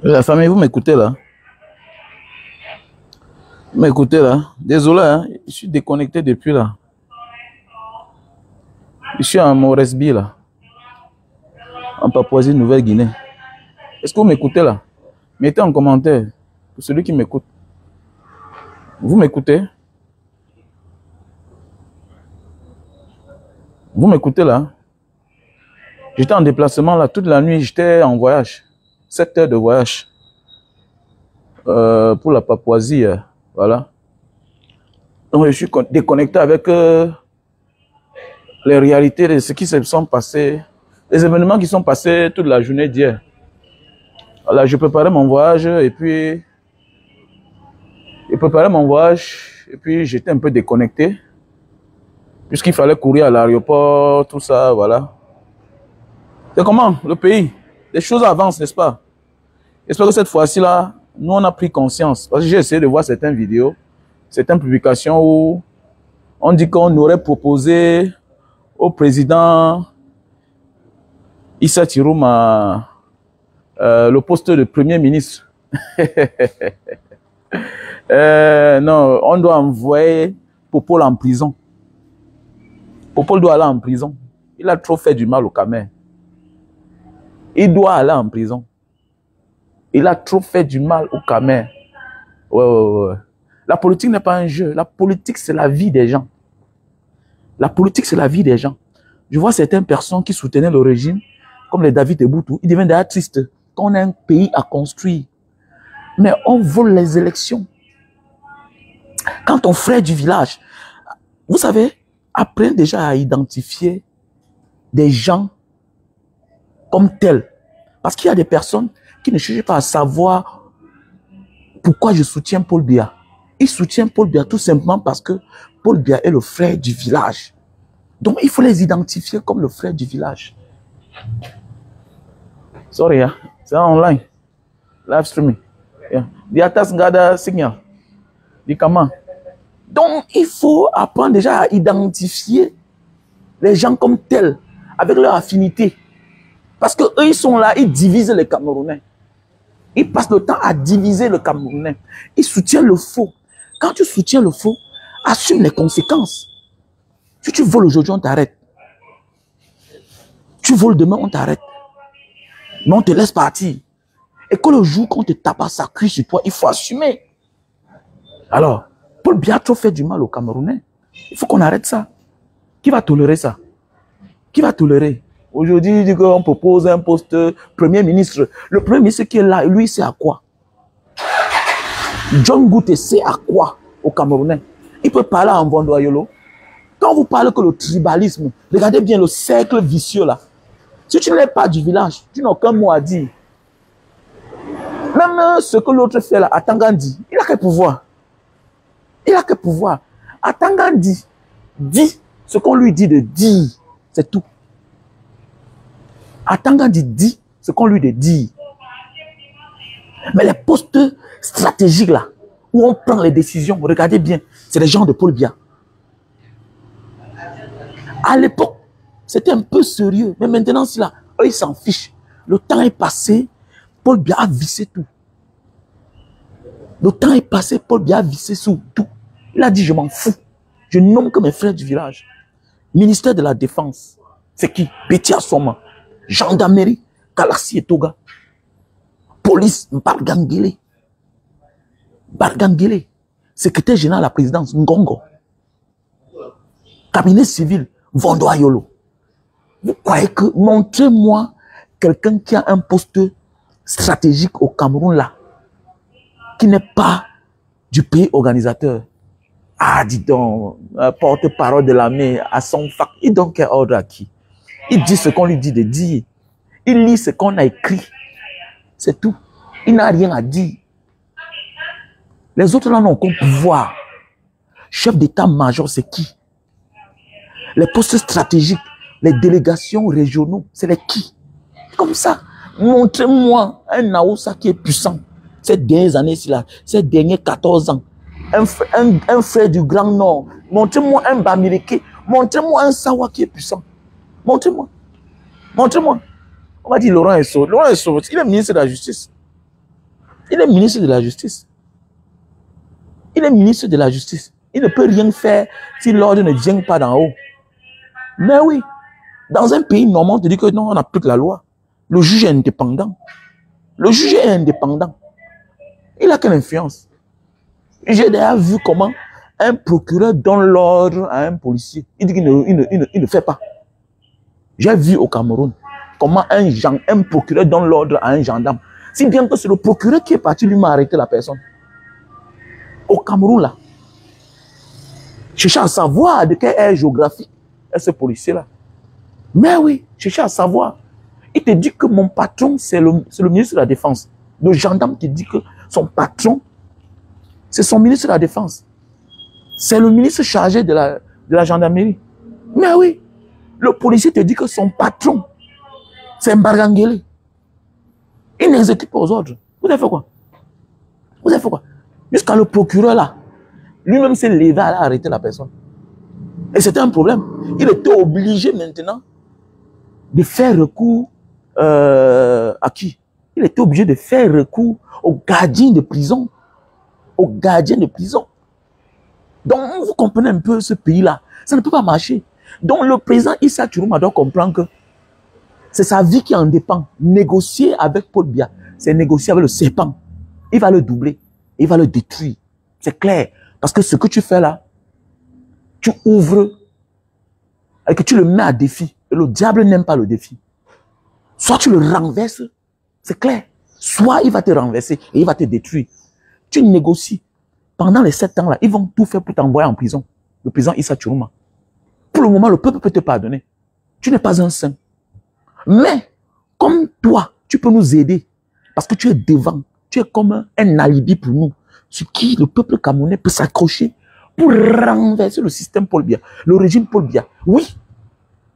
La famille, vous m'écoutez là? Vous m'écoutez là? Désolé, hein? Je suis déconnecté depuis là. Je suis à Moresby là, en Papouasie-Nouvelle-Guinée. Est-ce que vous m'écoutez là? Mettez en commentaire pour celui qui m'écoute. Vous m'écoutez? Vous m'écoutez là? J'étais en déplacement là, toute la nuit, j'étais en voyage. 7 heures de voyage. Pour la Papouasie, voilà. Donc je suis déconnecté avec les réalités de ce qui se sont passés, les événements qui sont passés toute la journée d'hier. Voilà, je préparais mon voyage et puis j'étais un peu déconnecté puisqu'il fallait courir à l'aéroport, tout ça, voilà. C'est comment le pays? Les choses avancent, n'est-ce pas? J'espère que cette fois-ci là, nous on a pris conscience parce que j'ai essayé de voir certaines vidéos, certaines publications où on dit qu'on aurait proposé au président Issa Tirouma le poste de Premier ministre. Non, on doit envoyer Popol en prison. Popol doit aller en prison. Il a trop fait du mal au Camer. Il doit aller en prison. Il a trop fait du mal au Camer. Ouais. La politique n'est pas un jeu. La politique, c'est la vie des gens. La politique, c'est la vie des gens. Je vois certaines personnes qui soutenaient le régime, comme les David Eboutou, ils deviennent d'ailleurs tristes quand on a un pays à construire. Mais on vole les élections. Quand ton frère du village, vous savez, apprennent déjà à identifier des gens comme tels. Parce qu'il y a des personnes qui ne cherchent pas à savoir pourquoi je soutiens Paul Biya. Ils soutiennent Paul Biya tout simplement parce que Paul Biya est le frère du village. Donc il faut les identifier comme le frère du village. Sorry, hein? C'est online. Live streaming. Di atas nggak ada signal. Di comment? Donc il faut apprendre déjà à identifier les gens comme tels, avec leur affinité. Parce que eux, ils sont là, ils divisent les Camerounais. Ils passent le temps à diviser le Camerounais. Ils soutiennent le faux. Quand tu soutiens le faux, assume les conséquences. Si tu voles aujourd'hui, on t'arrête. Tu voles demain, on t'arrête. Mais on te laisse partir. Et que le jour qu'on te tape à sa cuisse sur toi, il faut assumer. Alors, Paul Biya a trop fait du mal aux Camerounais. Il faut qu'on arrête ça. Qui va tolérer ça? Qui va tolérer? Aujourd'hui, il dit qu'on propose un poste Premier ministre. Le Premier ministre qui est là, lui, c'est à quoi? John Goute sait à quoi aux Camerounais? Il peut parler en Vondoayolo. Quand vous parlez que le tribalisme, regardez bien le cercle vicieux là. Si tu n'es pas du village, tu n'as aucun mot à dire. Même ce que l'autre fait là, Atangandi, il a quel pouvoir? Il a quel pouvoir? Atangandi dit ce qu'on lui dit de dire. C'est tout. Atangandi dit ce qu'on lui dit. Mais les postes stratégiques là, où on prend les décisions, regardez bien, c'est les gens de Paul Biya. À l'époque, c'était un peu sérieux. Mais maintenant, c'est là, eux, ils s'en fichent. Le temps est passé, Paul Biya a vissé tout. Le temps est passé, Paul Biya a vissé tout. Il a dit, je m'en fous. Je nomme que mes frères du village. Ministère de la Défense, c'est qui? Betia Soma. Gendarmerie, Kalassi et Toga. Police, Bargangele. Bargangele. Secrétaire général de la présidence, Ngongo. Cabinet civil, Vondoayolo. Vous croyez que, montrez-moi quelqu'un qui a un poste stratégique au Cameroun là, qui n'est pas du pays organisateur. Ah, dis donc, porte-parole de l'armée à son fac. Il donne quel ordre à qui? Il dit ce qu'on lui dit de dire. Il lit ce qu'on a écrit. C'est tout. Il n'a rien à dire. Les autres là n'ont aucun pouvoir. Chef d'état-major, c'est qui? Les postes stratégiques, les délégations régionaux, c'est les qui? Comme ça. Montrez-moi un Naoussa qui est puissant. Ces dernières années-ci, ces derniers 14 ans. Un frère du Grand Nord. Montrez-moi un Bamileke. Montrez-moi un Sawa qui est puissant. Montrez-moi. Montrez-moi. On va dire Laurent Esso. Laurent Esso, il est ministre de la Justice. Il est ministre de la Justice. Il est ministre de la Justice. Il ne peut rien faire si l'ordre ne vient pas d'en haut. Mais oui, dans un pays normal, on te dit que non, on applique la loi. Le juge est indépendant. Le juge est indépendant. Il a quelle influence? J'ai d'ailleurs vu comment un procureur donne l'ordre à un policier. Il dit qu'il ne fait pas. J'ai vu au Cameroun comment un procureur donne l'ordre à un gendarme. Si bien que c'est le procureur qui est parti lui m'a arrêté la personne. Au Cameroun, là. Chercher à savoir de quelle aire géographique est ce policier-là. Mais oui, chercher à savoir. Il te dit que mon patron, c'est le ministre de la Défense. Le gendarme te dit que son patron, c'est son ministre de la Défense. C'est le ministre chargé de la gendarmerie. Mais oui, le policier te dit que son patron, c'est Mbarangele. Il n'exécute pas aux ordres. Vous avez fait quoi? Vous avez fait quoi? Jusqu'à le procureur là, lui-même s'est levé à arrêter la personne. Et c'était un problème. Il était obligé maintenant de faire recours à qui? Il était obligé de faire recours aux gardiens de prison. Aux gardiens de prison. Donc, vous comprenez un peu ce pays-là. Ça ne peut pas marcher. Donc, le président Issa Chiroma doit comprendre que c'est sa vie qui en dépend. Négocier avec Paul Biya, c'est négocier avec le serpent. Il va le doubler. Il va le détruire. C'est clair. Parce que ce que tu fais là, tu ouvres et que tu le mets à défi. Et le diable n'aime pas le défi. Soit tu le renverses, c'est clair. Soit il va te renverser et il va te détruire. Tu négocies. Pendant les 7 ans là, ils vont tout faire pour t'envoyer en prison. Le président Issa Chiroma. Pour le moment, le peuple peut te pardonner. Tu n'es pas un saint. Mais, comme toi, tu peux nous aider. Parce que tu es devant. Tu es comme un alibi pour nous. Sur qui le peuple camerounais peut s'accrocher pour renverser le système Paul Biya. Le régime Paul Biya. Oui.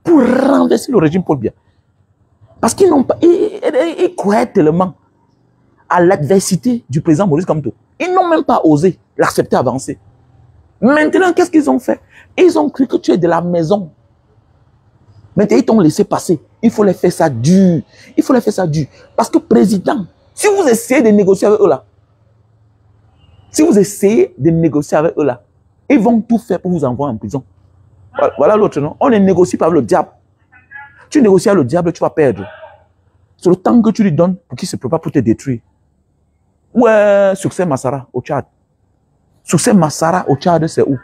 Pour renverser le régime Paul Biya. Parce qu'ils n'ont pas... Ils croyaient tellement à l'adversité du président Maurice Kamto. Ils n'ont même pas osé l'accepter avancer. Maintenant, qu'est-ce qu'ils ont fait? Ils ont cru que tu es de la maison. Maintenant, ils t'ont laissé passer. Il faut les faire ça dur. Il faut les faire ça dur. Parce que président, si vous essayez de négocier avec eux là, ils vont tout faire pour vous envoyer en prison. Voilà l'autre, non? On ne négocie pas avec le diable. Tu négocies avec le diable, tu vas perdre. C'est le temps que tu lui donnes pour qu'il se prépare pour te détruire. Ouais, Succès Massara au Tchad. Succès Massara au Tchad, c'est où?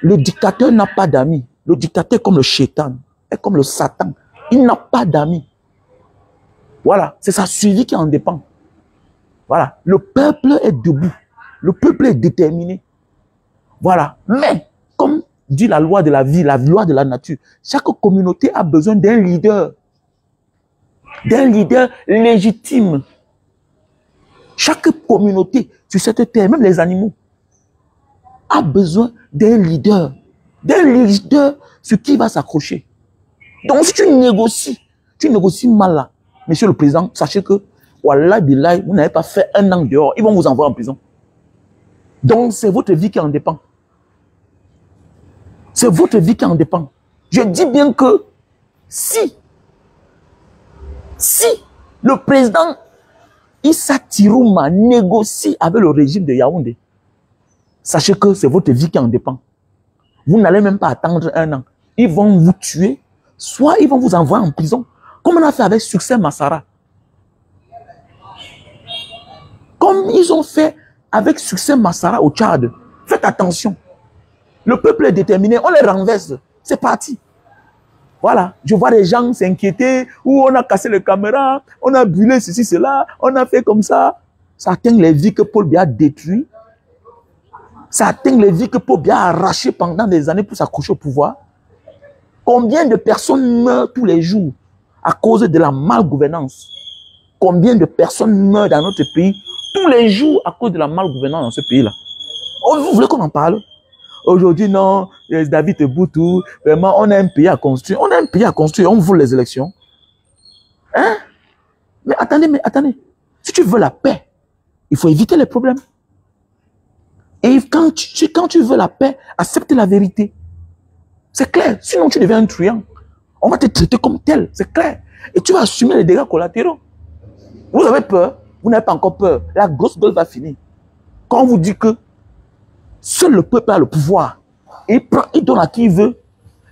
Le dictateur n'a pas d'amis. Le dictateur est comme le Shaitan, est comme le Satan. Il n'a pas d'amis. Voilà, c'est sa survie qui en dépend. Voilà, le peuple est debout. Le peuple est déterminé. Voilà, mais comme dit la loi de la vie, la loi de la nature, chaque communauté a besoin d'un leader légitime. Chaque communauté sur cette terre, même les animaux, a besoin d'un leader sur qui il va s'accrocher. Donc si tu négocies mal là, monsieur le président, sachez que, wallah billahi, vous n'avez pas fait 1 an dehors, ils vont vous envoyer en prison. Donc c'est votre vie qui en dépend. C'est votre vie qui en dépend. Je dis bien que si le président Issa Chiroma négocie avec le régime de Yaoundé, sachez que c'est votre vie qui en dépend. Vous n'allez même pas attendre 1 an. Ils vont vous tuer, soit ils vont vous envoyer en prison, comme on a fait avec Succès Massara. Comme ils ont fait avec Succès Massara au Tchad. Faites attention. Le peuple est déterminé, on les renverse. C'est parti. Voilà, je vois des gens s'inquiéter, où on a cassé les caméras, on a brûlé ceci, cela, on a fait comme ça. Ça atteint les vies que Paul Biya a détruites. Ça atteint les vies que Paul Biya a arrachées pendant des années pour s'accrocher au pouvoir. Combien de personnes meurent tous les jours à cause de la malgouvernance? Combien de personnes meurent dans notre pays tous les jours à cause de la malgouvernance dans ce pays-là? Oh, vous voulez qu'on en parle? Aujourd'hui, non, David Boutou, vraiment, on a un pays à construire. On a un pays à construire, on vole les élections. Hein? Mais attendez. Si tu veux la paix, il faut éviter les problèmes. Et quand tu veux la paix, accepte la vérité. C'est clair. Sinon, tu deviens un truand. On va te traiter comme tel. C'est clair. Et tu vas assumer les dégâts collatéraux. Vous avez peur? Vous n'avez pas encore peur. La grosse gueule va finir. Quand on vous dit que seul le peuple a le pouvoir, et il donne à qui il veut,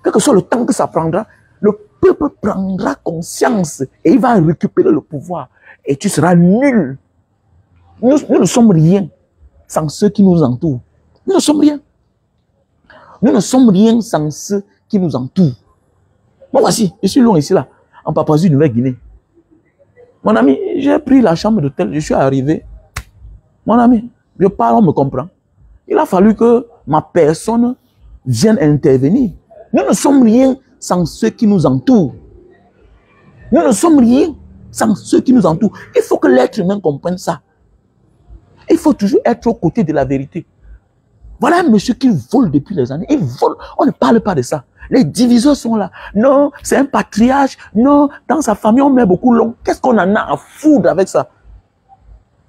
quel que soit le temps que ça prendra, le peuple prendra conscience et il va récupérer le pouvoir. Et tu seras nul. Nous ne sommes rien sans ceux qui nous entourent. Nous ne sommes rien. Nous ne sommes rien sans ceux qui nous entourent. Moi, voici, je suis long ici, là, en Papouasie-Nouvelle-Guinée. Mon ami, j'ai pris la chambre d'hôtel, je suis arrivé. Mon ami, je parle, on me comprend. Il a fallu que ma personne vienne intervenir. Nous ne sommes rien sans ceux qui nous entourent. Nous ne sommes rien sans ceux qui nous entourent. Il faut que l'être humain comprenne ça. Il faut toujours être aux côtés de la vérité. Voilà un monsieur qui vole depuis des années. Il vole. On ne parle pas de ça. Les diviseurs sont là. Non, c'est un patriarche. Non, dans sa famille, on met beaucoup long. Qu'est-ce qu'on en a à foutre avec ça?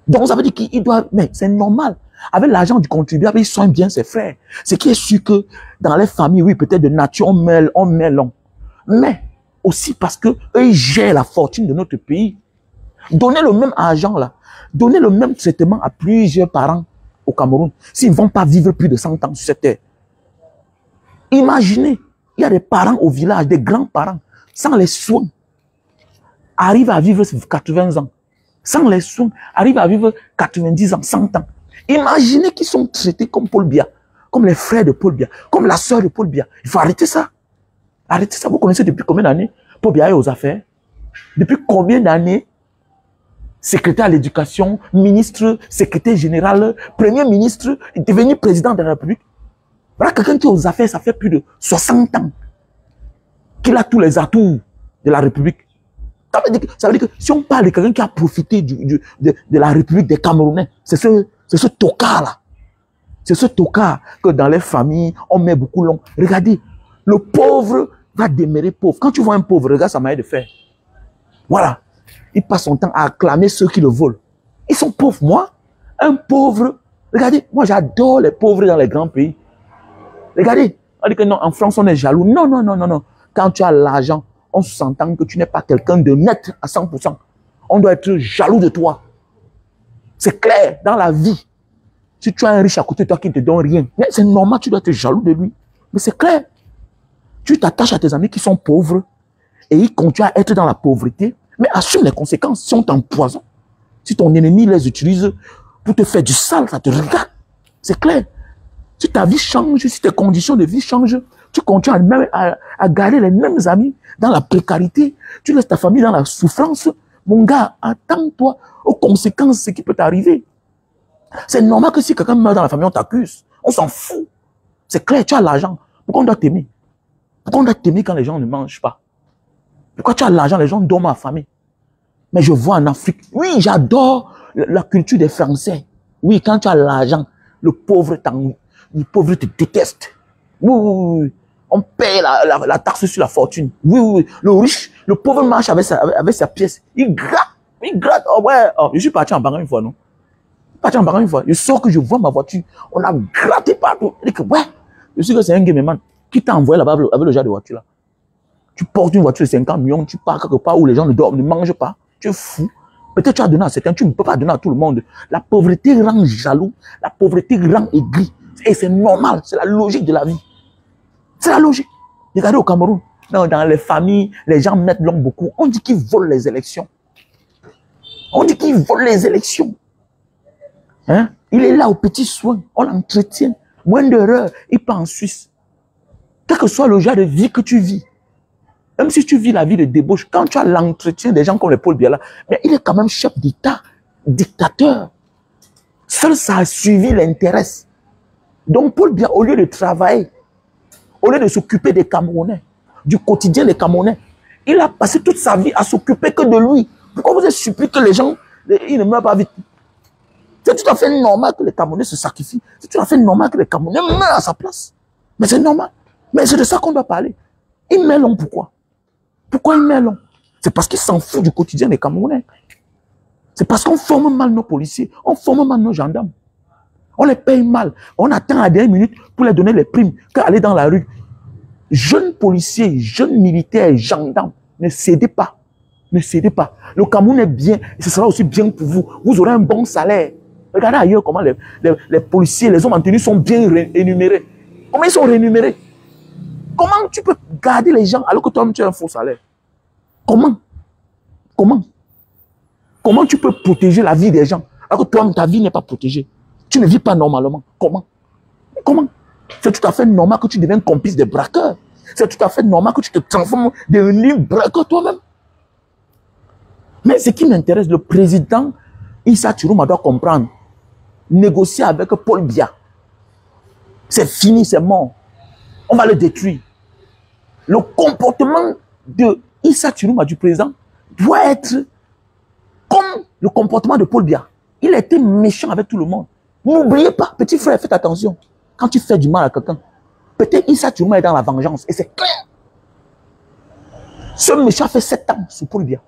Donc, ça veut dire qu'il doit... Mais c'est normal. Avec l'argent du contribuable, il soigne bien ses frères. Ce qui est sûr que dans les familles, oui, peut-être de nature, on met long. Mais aussi parce que eux, ils gèrent la fortune de notre pays. Donnez le même argent là. Donnez le même traitement à plusieurs parents au Cameroun. S'ils ne vont pas vivre plus de 100 ans sur cette terre. Imaginez, il y a des parents au village, des grands-parents, sans les soins, arrivent à vivre 80 ans. Sans les soins, arrivent à vivre 90 ans, 100 ans. Imaginez qu'ils sont traités comme Paul Biya, comme les frères de Paul Biya, comme la sœur de Paul Biya. Il faut arrêter ça. Arrêtez ça. Vous connaissez depuis combien d'années Paul Biya est aux affaires? Depuis combien d'années secrétaire à l'éducation, ministre, secrétaire général, premier ministre, devenu président de la République? Voilà quelqu'un qui est aux affaires, ça fait plus de 60 ans qu'il a tous les atouts de la République. Ça veut dire que si on parle de quelqu'un qui a profité de la République des Camerounais, c'est ce tocard-là. C'est ce tocard que dans les familles, on met beaucoup long. Regardez, le pauvre va demeurer pauvre. Quand tu vois un pauvre, regarde sa manière de faire. Voilà. Il passe son temps à acclamer ceux qui le volent. Ils sont pauvres. Moi, un pauvre, regardez, moi j'adore les pauvres dans les grands pays. Regardez, on dit que non, en France on est jaloux. Non, non, non, non, non. Quand tu as l'argent, on s'entend que tu n'es pas quelqu'un de net à 100%. On doit être jaloux de toi. C'est clair, dans la vie. Si tu as un riche à côté de toi qui ne te donne rien, c'est normal, tu dois être jaloux de lui. Mais c'est clair. Tu t'attaches à tes amis qui sont pauvres et ils continuent à être dans la pauvreté, mais assume les conséquences. Si on t'empoisonne, si ton ennemi les utilise pour te faire du sale, ça te regarde. C'est clair. Si ta vie change, si tes conditions de vie changent, tu continues à garder les mêmes amis dans la précarité, tu laisses ta famille dans la souffrance. Mon gars, attends-toi aux conséquences de ce qui peut t'arriver. C'est normal que si quelqu'un meurt dans la famille, on t'accuse. On s'en fout. C'est clair, tu as l'argent. Pourquoi on doit t'aimer? Pourquoi on doit t'aimer quand les gens ne mangent pas? Pourquoi tu as l'argent, les gens dorment à famille? Mais je vois en Afrique, oui, j'adore la culture des Français. Oui, quand tu as l'argent, le pauvre te déteste. Oui, oui, oui. On paye la taxe sur la fortune. Oui, oui, oui. Le riche, le pauvre marche avec sa pièce. Il gratte. Oh ouais, oh, je suis parti en Bangan une fois, non? Parti en Bangan une fois. Je sors que je vois ma voiture. On a gratté partout. Je dis que ouais, je sais que c'est un gameman. Qui t'a envoyé là-bas avec le genre de voiture là? Tu portes une voiture de 50 millions, tu pars quelque part où les gens ne dorment, ne mangent pas. Tu es fou. Peut-être tu as donné à certains, tu ne peux pas donner à tout le monde. La pauvreté rend jaloux, la pauvreté rend aigri. Et c'est normal, c'est la logique de la vie. C'est la logique. Regardez au Cameroun, dans les familles, les gens mettent l'homme beaucoup. On dit qu'ils volent les élections. On dit qu'ils volent les élections. Hein? Il est là aux petits soins, on l'entretient. Moins d'erreurs, il part en Suisse. Quel que soit le genre de vie que tu vis, même si tu vis la vie de débauche, quand tu as l'entretien des gens comme les Paul Biya là, mais il est quand même chef d'État, dictateur. Seul ça a suivi l'intérêt. Donc Paul Biya, au lieu de travailler, au lieu de s'occuper des Camerounais, du quotidien des Camerounais, il a passé toute sa vie à s'occuper que de lui. Pourquoi vous êtes surpris que les gens, ils ne meurent pas vite? C'est tout à fait normal que les Camerounais se sacrifient. C'est tout à fait normal que les Camerounais meurent à sa place. Mais c'est normal. Mais c'est de ça qu'on doit parler. Il met long, pourquoi? Pourquoi il met long? C'est parce qu'il s'en fout du quotidien des Camerounais. C'est parce qu'on forme mal nos policiers, on forme mal nos gendarmes. On les paye mal. On attend à la dernière minute pour les donner les primes qu'aller dans la rue. Jeunes policiers, jeunes militaires, gendarmes, ne cédez pas. Ne cédez pas. Le Cameroun est bien, et ce sera aussi bien pour vous. Vous aurez un bon salaire. Regardez ailleurs comment les policiers, les hommes en tenue sont bien rémunérés. Comment ils sont rémunérés? Comment tu peux garder les gens alors que toi-même tu as un faux salaire? Comment? Comment? Comment tu peux protéger la vie des gens alors que toi-même ta vie n'est pas protégée? Tu ne vis pas normalement. Comment? Comment? C'est tout à fait normal que tu deviennes complice des braqueurs. C'est tout à fait normal que tu te transformes dans un livre braqueur toi-même. Mais ce qui m'intéresse, le président Issa Chirouma doit comprendre. Négocier avec Paul Biya. C'est fini, c'est mort. On va le détruire. Le comportement de Issa Chirouma, du président, doit être comme le comportement de Paul Biya. Il a été méchant avec tout le monde. N'oubliez pas, petit frère, faites attention. Quand tu fais du mal à quelqu'un, peut-être Issa Chirouma est dans la vengeance. Et c'est clair. Ce méchant fait 7 ans sous Paul Biya.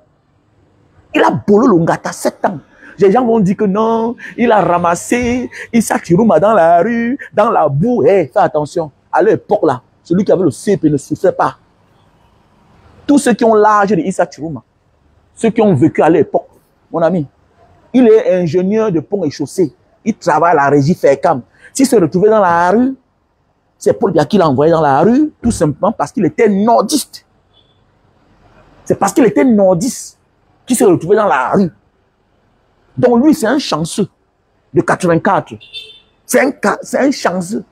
Il a bolé le Ngata 7 ans. Les gens vont dire que non, il a ramassé Issa Chirouma dans la rue, dans la boue. Hey, fais attention. À l'époque là, celui qui avait le CP ne souffrait pas. Tous ceux qui ont l'âge de Issa Chirouma, ceux qui ont vécu à l'époque, mon ami, il est ingénieur de pont et chaussée. Il travaille à la régie FECAM. S'il se retrouvait dans la rue, c'est Paul Biya qui l'a envoyé dans la rue, tout simplement parce qu'il était nordiste. C'est parce qu'il était nordiste qu'il s'est retrouvé dans la rue. Donc lui, c'est un chanceux de 84. C'est un chanceux.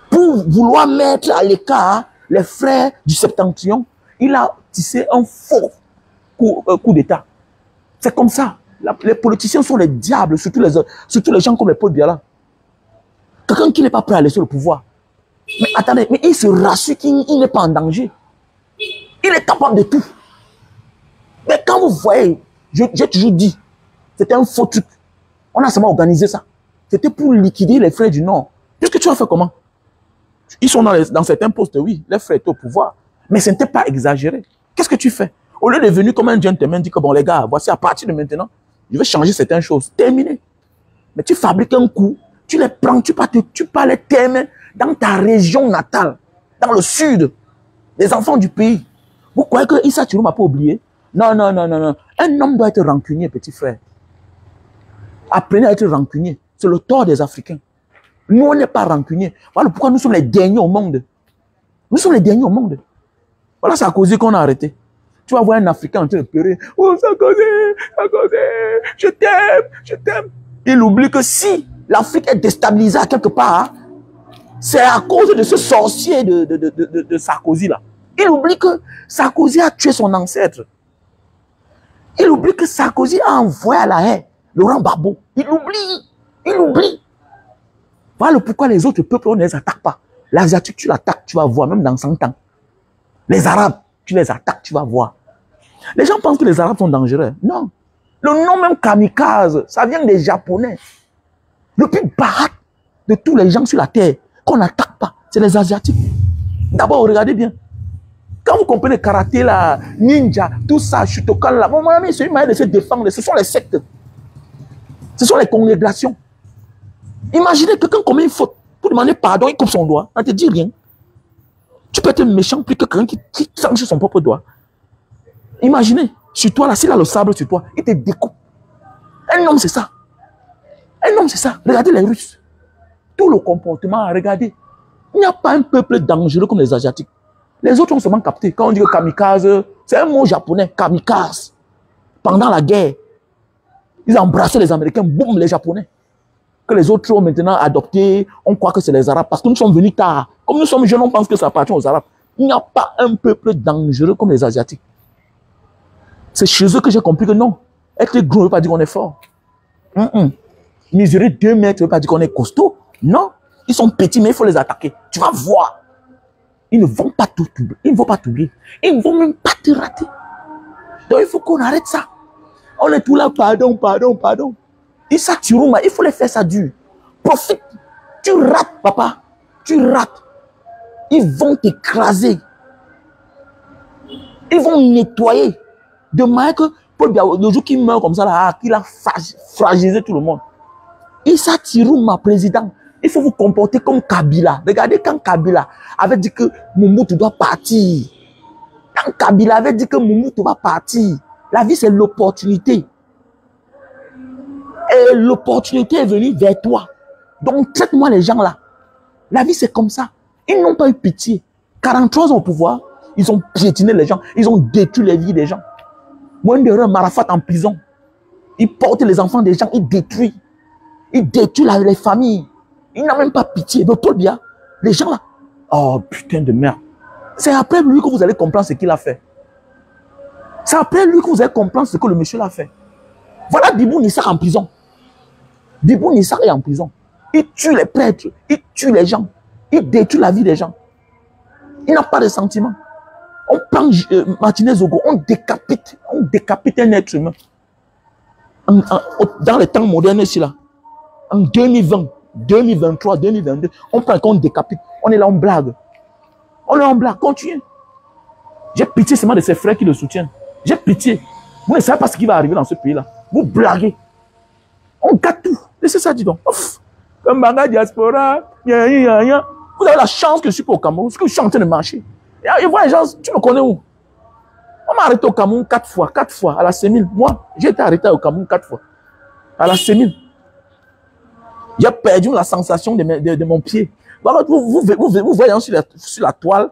Pour vouloir mettre à l'écart les frères du Septentrion, il a tissé un faux coup d'État. C'est comme ça. Les politiciens sont les diables, surtout les gens comme les Paul Biya là. Quelqu'un qui n'est pas prêt à laisser le pouvoir. Mais attendez, mais il se rassure qu'il n'est pas en danger. Il est capable de tout. Mais quand vous voyez, j'ai toujours dit, c'était un faux truc. On a seulement organisé ça. C'était pour liquider les frères du Nord. Puisque tu as fait comment? Ils sont dans certains postes, oui, les frères étaient au pouvoir. Mais ce n'était pas exagéré. Qu'est-ce que tu fais? Au lieu de venir comme un gentleman, dire que bon les gars, voici à partir de maintenant, je vais changer certaines choses. Terminé. Mais tu fabriques un coup, tu les prends, tu pars les terminer dans ta région natale, dans le sud, les enfants du pays. Vous croyez que Issa Chirouma n'a pas oublié? Non, non, non, non, non. Un homme doit être rancunier, petit frère. Apprenez à être rancunier. C'est le tort des Africains. Nous, on n'est pas rancuniers. Voilà pourquoi nous sommes les derniers au monde. Nous sommes les derniers au monde. Voilà, c'est à cause qu'on a arrêté. Tu vas voir un Africain en train de pleurer. Oh, Sarkozy, je t'aime, je t'aime. Il oublie que si l'Afrique est déstabilisée à quelque part, c'est à cause de ce sorcier de Sarkozy là. Il oublie que Sarkozy a tué son ancêtre. Il oublie que Sarkozy a envoyé à la haie Laurent Gbagbo. Il oublie. Il oublie. Voilà pourquoi les autres peuples, on ne les attaque pas. L'Asiatique, tu l'attaques, tu vas voir, même dans 100 ans. Les Arabes, tu les attaques, tu vas voir. Les gens pensent que les Arabes sont dangereux. Non. Le nom même kamikaze, ça vient des Japonais. Le plus baraque de tous les gens sur la terre qu'on n'attaque pas, c'est les Asiatiques. D'abord, regardez bien. Quand vous comprenez le karaté, la ninja, tout ça, Shutokan, là, mon ami, c'est une manière de se défendre. Ce sont les sectes. Ce sont les congrégations. Imaginez quelqu'un commet une faute. Pour demander pardon, il coupe son doigt. On ne te dit rien. Tu peux être méchant plus que quelqu'un qui tranche son propre doigt. Imaginez, sur toi, là, s'il a le sable sur toi, il te découpe. Un homme, c'est ça. Un homme, c'est ça. Regardez les Russes. Tout le comportement, regardez. Il n'y a pas un peuple dangereux comme les Asiatiques. Les autres ont seulement capté. Quand on dit que kamikaze, c'est un mot japonais, kamikaze. Pendant la guerre, ils embrassaient les Américains, boum, les Japonais. Que les autres ont maintenant adopté, on croit que c'est les Arabes, parce que nous sommes venus tard. Comme nous sommes jeunes, on pense que ça appartient aux Arabes. Il n'y a pas un peuple dangereux comme les Asiatiques. C'est chez eux que j'ai compris que non. Être gros ne veut pas dire qu'on est fort. Mesurer 2 mètres ne veut pas dire qu'on est costaud. Non. Ils sont petits, mais il faut les attaquer. Tu vas voir. Ils ne vont pas t'oublier. Ils ne vont pas t'oublier. Ils ne vont même pas te rater. Donc, il faut qu'on arrête ça. On est tout là, pardon, pardon, pardon. Et ça, il faut les faire ça dur. Profite. Tu rates, papa. Tu rates. Ils vont t'écraser. Ils vont nettoyer. De manière que Paul Biya, le jour qu'il meurt comme ça, là, qu'il a fragilisé tout le monde. Issa Tirouma, président, il faut vous comporter comme Kabila. Regardez quand Kabila avait dit que Mobutu doit partir. Quand Kabila avait dit que Mobutu va partir, la vie c'est l'opportunité. Et l'opportunité est venue vers toi. Donc traite-moi les gens là. La vie c'est comme ça. Ils n'ont pas eu pitié. 43 ans au pouvoir, ils ont piétiné les gens. Ils ont détruit les vies des gens. Moindre Marafat en prison. Il porte les enfants des gens, il détruit. Il détruit les familles. Il n'a même pas pitié. Mais Paul Biya, les gens là, oh putain de merde. C'est après lui que vous allez comprendre ce qu'il a fait. C'est après lui que vous allez comprendre ce que le monsieur l'a fait. Voilà Dibou Nissar en prison. Dibou Nissar est en prison. Il tue les prêtres, il tue les gens, il détruit la vie des gens. Il n'a pas de sentiments. On prend Martinez Zogo, on décapite un être humain. Dans les temps modernes ici là, en 2020, 2023, 2022, on prend qu'on décapite. On est là, on blague. On est en blague, continue. J'ai pitié seulement de ses frères qui le soutiennent. J'ai pitié. Vous ne savez pas ce qui va arriver dans ce pays-là. Vous blaguez. On gâte tout. Laissez ça, dis donc. Comme Banga Diaspora, vous avez la chance que je suis pas au Cameroun, parce que je suis en train de marcher. Et voilà les gens, tu me connais où? On m'a arrêté au Cameroun 4 fois, à la Sémile. Moi, j'ai été arrêté au Cameroun 4 fois, à la Sémile. J'ai perdu la sensation de mon pied. Voilà, vous voyez sur la toile,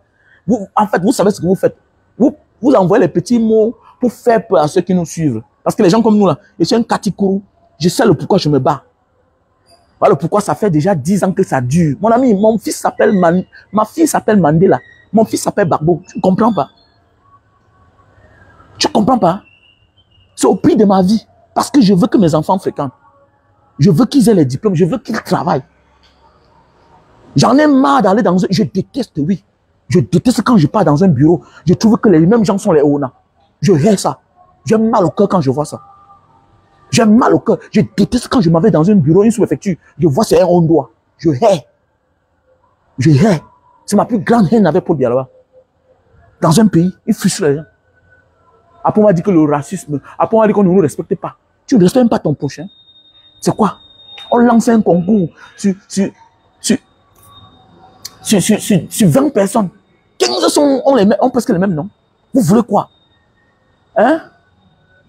en fait, vous savez ce que vous faites. Vous envoyez les petits mots pour faire peur à ceux qui nous suivent. Parce que les gens comme nous, là, je suis un katikourou, je sais le pourquoi je me bats. Voilà pourquoi ça fait déjà 10 ans que ça dure. Mon ami, mon fils s'appelle ma fille s'appelle Mandela. Mon fils s'appelle Barbo. Tu ne comprends pas? Tu ne comprends pas? C'est au prix de ma vie. Parce que je veux que mes enfants fréquentent. Je veux qu'ils aient les diplômes. Je veux qu'ils travaillent. J'en ai marre d'aller dans un... Je déteste, oui. Je déteste quand je pars dans un bureau. Je trouve que les mêmes gens sont les honneurs. Je hais ça. J'ai mal au cœur quand je vois ça. J'ai mal au cœur. Je déteste quand je m'en vais dans un bureau, une sous-préfecture. Je vois c'est un rondois. Je hais. Je hais. C'est ma plus grande haine avec Paul Biya là-bas. Dans un pays, il frustre les gens. Après, on m'a dit que le racisme, après, on m'a dit qu'on ne nous respecte pas. Tu ne respectes même pas ton prochain. C'est quoi? On lance un concours sur 20 personnes. 15 ont presque les mêmes noms. Vous voulez quoi? Hein?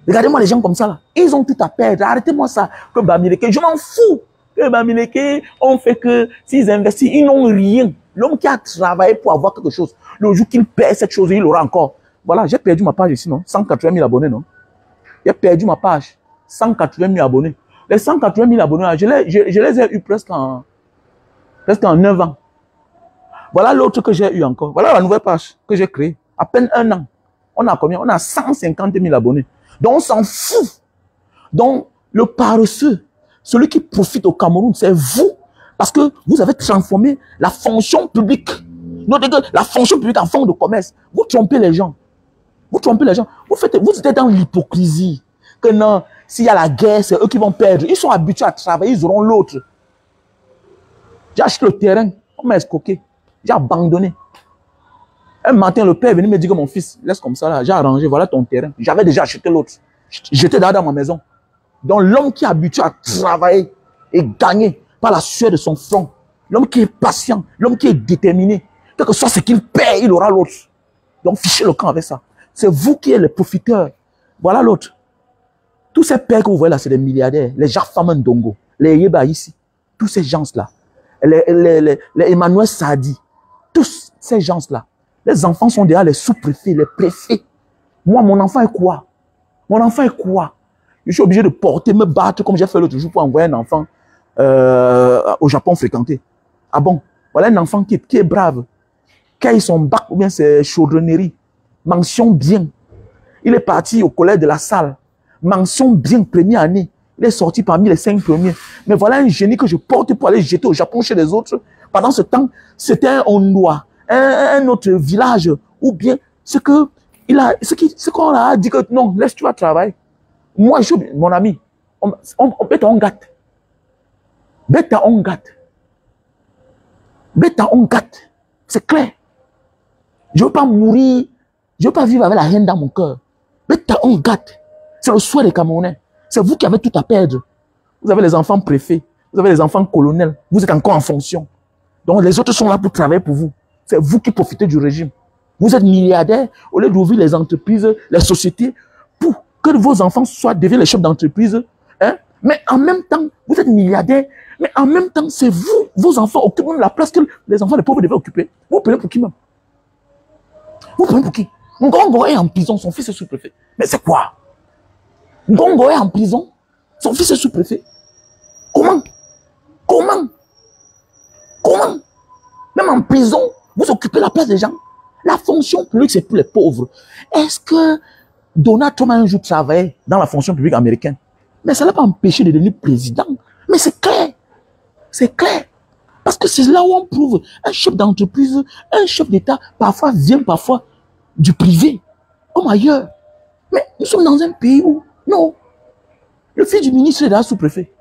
Regardez-moi les gens comme ça là. Ils ont tout à perdre. Arrêtez-moi ça. Que Bamileke, je m'en fous. Que Bamileke, on fait que s'ils investissent, ils n'ont rien. L'homme qui a travaillé pour avoir quelque chose, le jour qu'il perd cette chose, il l'aura encore. Voilà, j'ai perdu ma page ici, non? 180 000 abonnés, non? J'ai perdu ma page. 180 000 abonnés. Les 180 000 abonnés, là, je les ai eu presque en 9 ans. Voilà l'autre que j'ai eu encore. Voilà la nouvelle page que j'ai créée. À peine 1 an. On a combien? On a 150 000 abonnés. Donc on s'en fout. Donc le paresseux, celui qui profite au Cameroun, c'est vous. Parce que vous avez transformé la fonction publique. Notez que la fonction publique en fonds de commerce. Vous trompez les gens. Vous trompez les gens. Vous êtes dans l'hypocrisie. Que non, s'il y a la guerre, c'est eux qui vont perdre. Ils sont habitués à travailler, ils auront l'autre. J'ai acheté le terrain, on m'a escroqué. J'ai abandonné. Un matin, le père est venu me dire que mon fils, laisse comme ça là, j'ai arrangé, voilà ton terrain. J'avais déjà acheté l'autre. J'étais dans ma maison. Donc l'homme qui est habitué à travailler et gagner par la sueur de son front, l'homme qui est patient, l'homme qui est déterminé, quel que soit ce qu'il paie, il aura l'autre. Donc fichez le camp avec ça. C'est vous qui êtes les profiteurs. Voilà l'autre. Tous ces pères que vous voyez là, c'est des milliardaires. Les Jacques Famandongo, les Yeba ici, tous ces gens-là, les Emmanuel Sadi, tous ces gens-là, les enfants sont déjà les sous-préfets, les préfets. Moi, mon enfant est quoi? Mon enfant est quoi? Je suis obligé de porter, me battre comme j'ai fait l'autre jour pour envoyer un enfant au Japon fréquenter. Ah bon? Voilà un enfant qui est brave. Qui a eu son bac ou bien c'est chaudronnerie. Mention bien. Il est parti au collège de la Salle. Mention bien, première année. Il est sorti parmi les 5 premiers. Mais voilà un génie que je porte pour aller jeter au Japon chez les autres. Pendant ce temps, c'était un Ondoa, un autre village, ou bien ce qu'on a dit que non, laisse-toi travailler. Moi, mon ami, bêta on gâte. Bêta on gâte. Bêta on gâte. C'est clair. Je ne veux pas mourir. Je ne veux pas vivre avec la haine dans mon cœur. Bêta on gâte. C'est le souhait des Camerounais. C'est vous qui avez tout à perdre. Vous avez les enfants préfets. Vous avez les enfants colonels. Vous êtes encore en fonction. Donc les autres sont là pour travailler pour vous. C'est vous qui profitez du régime. Vous êtes milliardaire au lieu d'ouvrir les entreprises, les sociétés, pour que vos enfants deviennent les chefs d'entreprise. Hein? Mais en même temps, vous êtes milliardaire, mais en même temps, c'est vous, vos enfants occupent même la place que les enfants des pauvres devaient occuper. Vous prenez pour qui même? Vous prenez pour qui? Ngongo est en prison, son fils est sous-préfet. Mais c'est quoi? Ngongo est en prison, son fils est sous-préfet. Comment? Comment? Comment? Même en prison, vous occupez la place des gens. La fonction publique, c'est pour les pauvres. Est-ce que Donald Trump a un jour travaillé dans la fonction publique américaine? Mais ça ne l'a pas empêché de devenir président. Mais c'est clair. C'est clair. Parce que c'est là où on prouve un chef d'entreprise, un chef d'État, parfois vient du privé, comme ailleurs. Mais nous sommes dans un pays où, non, le fils du ministre est là sous-préfet,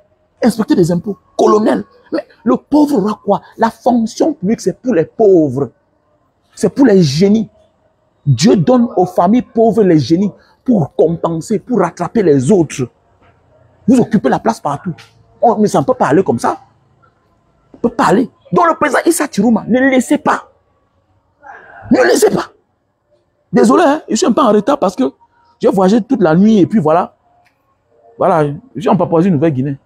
inspecteur des impôts, colonel. Mais le pauvre aura quoi? La fonction publique, c'est pour les pauvres. C'est pour les génies. Dieu donne aux familles pauvres les génies pour compenser, pour rattraper les autres. Vous occupez la place partout. Mais ça ne peut pas aller comme ça. On peut pas aller. Donc le président Issa Chirouma, ne le laissez pas. Ne le laissez pas. Désolé, hein, je suis un peu en retard parce que j'ai voyagé toute la nuit et puis voilà. Voilà, je suis en Papouasie-Nouvelle-Guinée.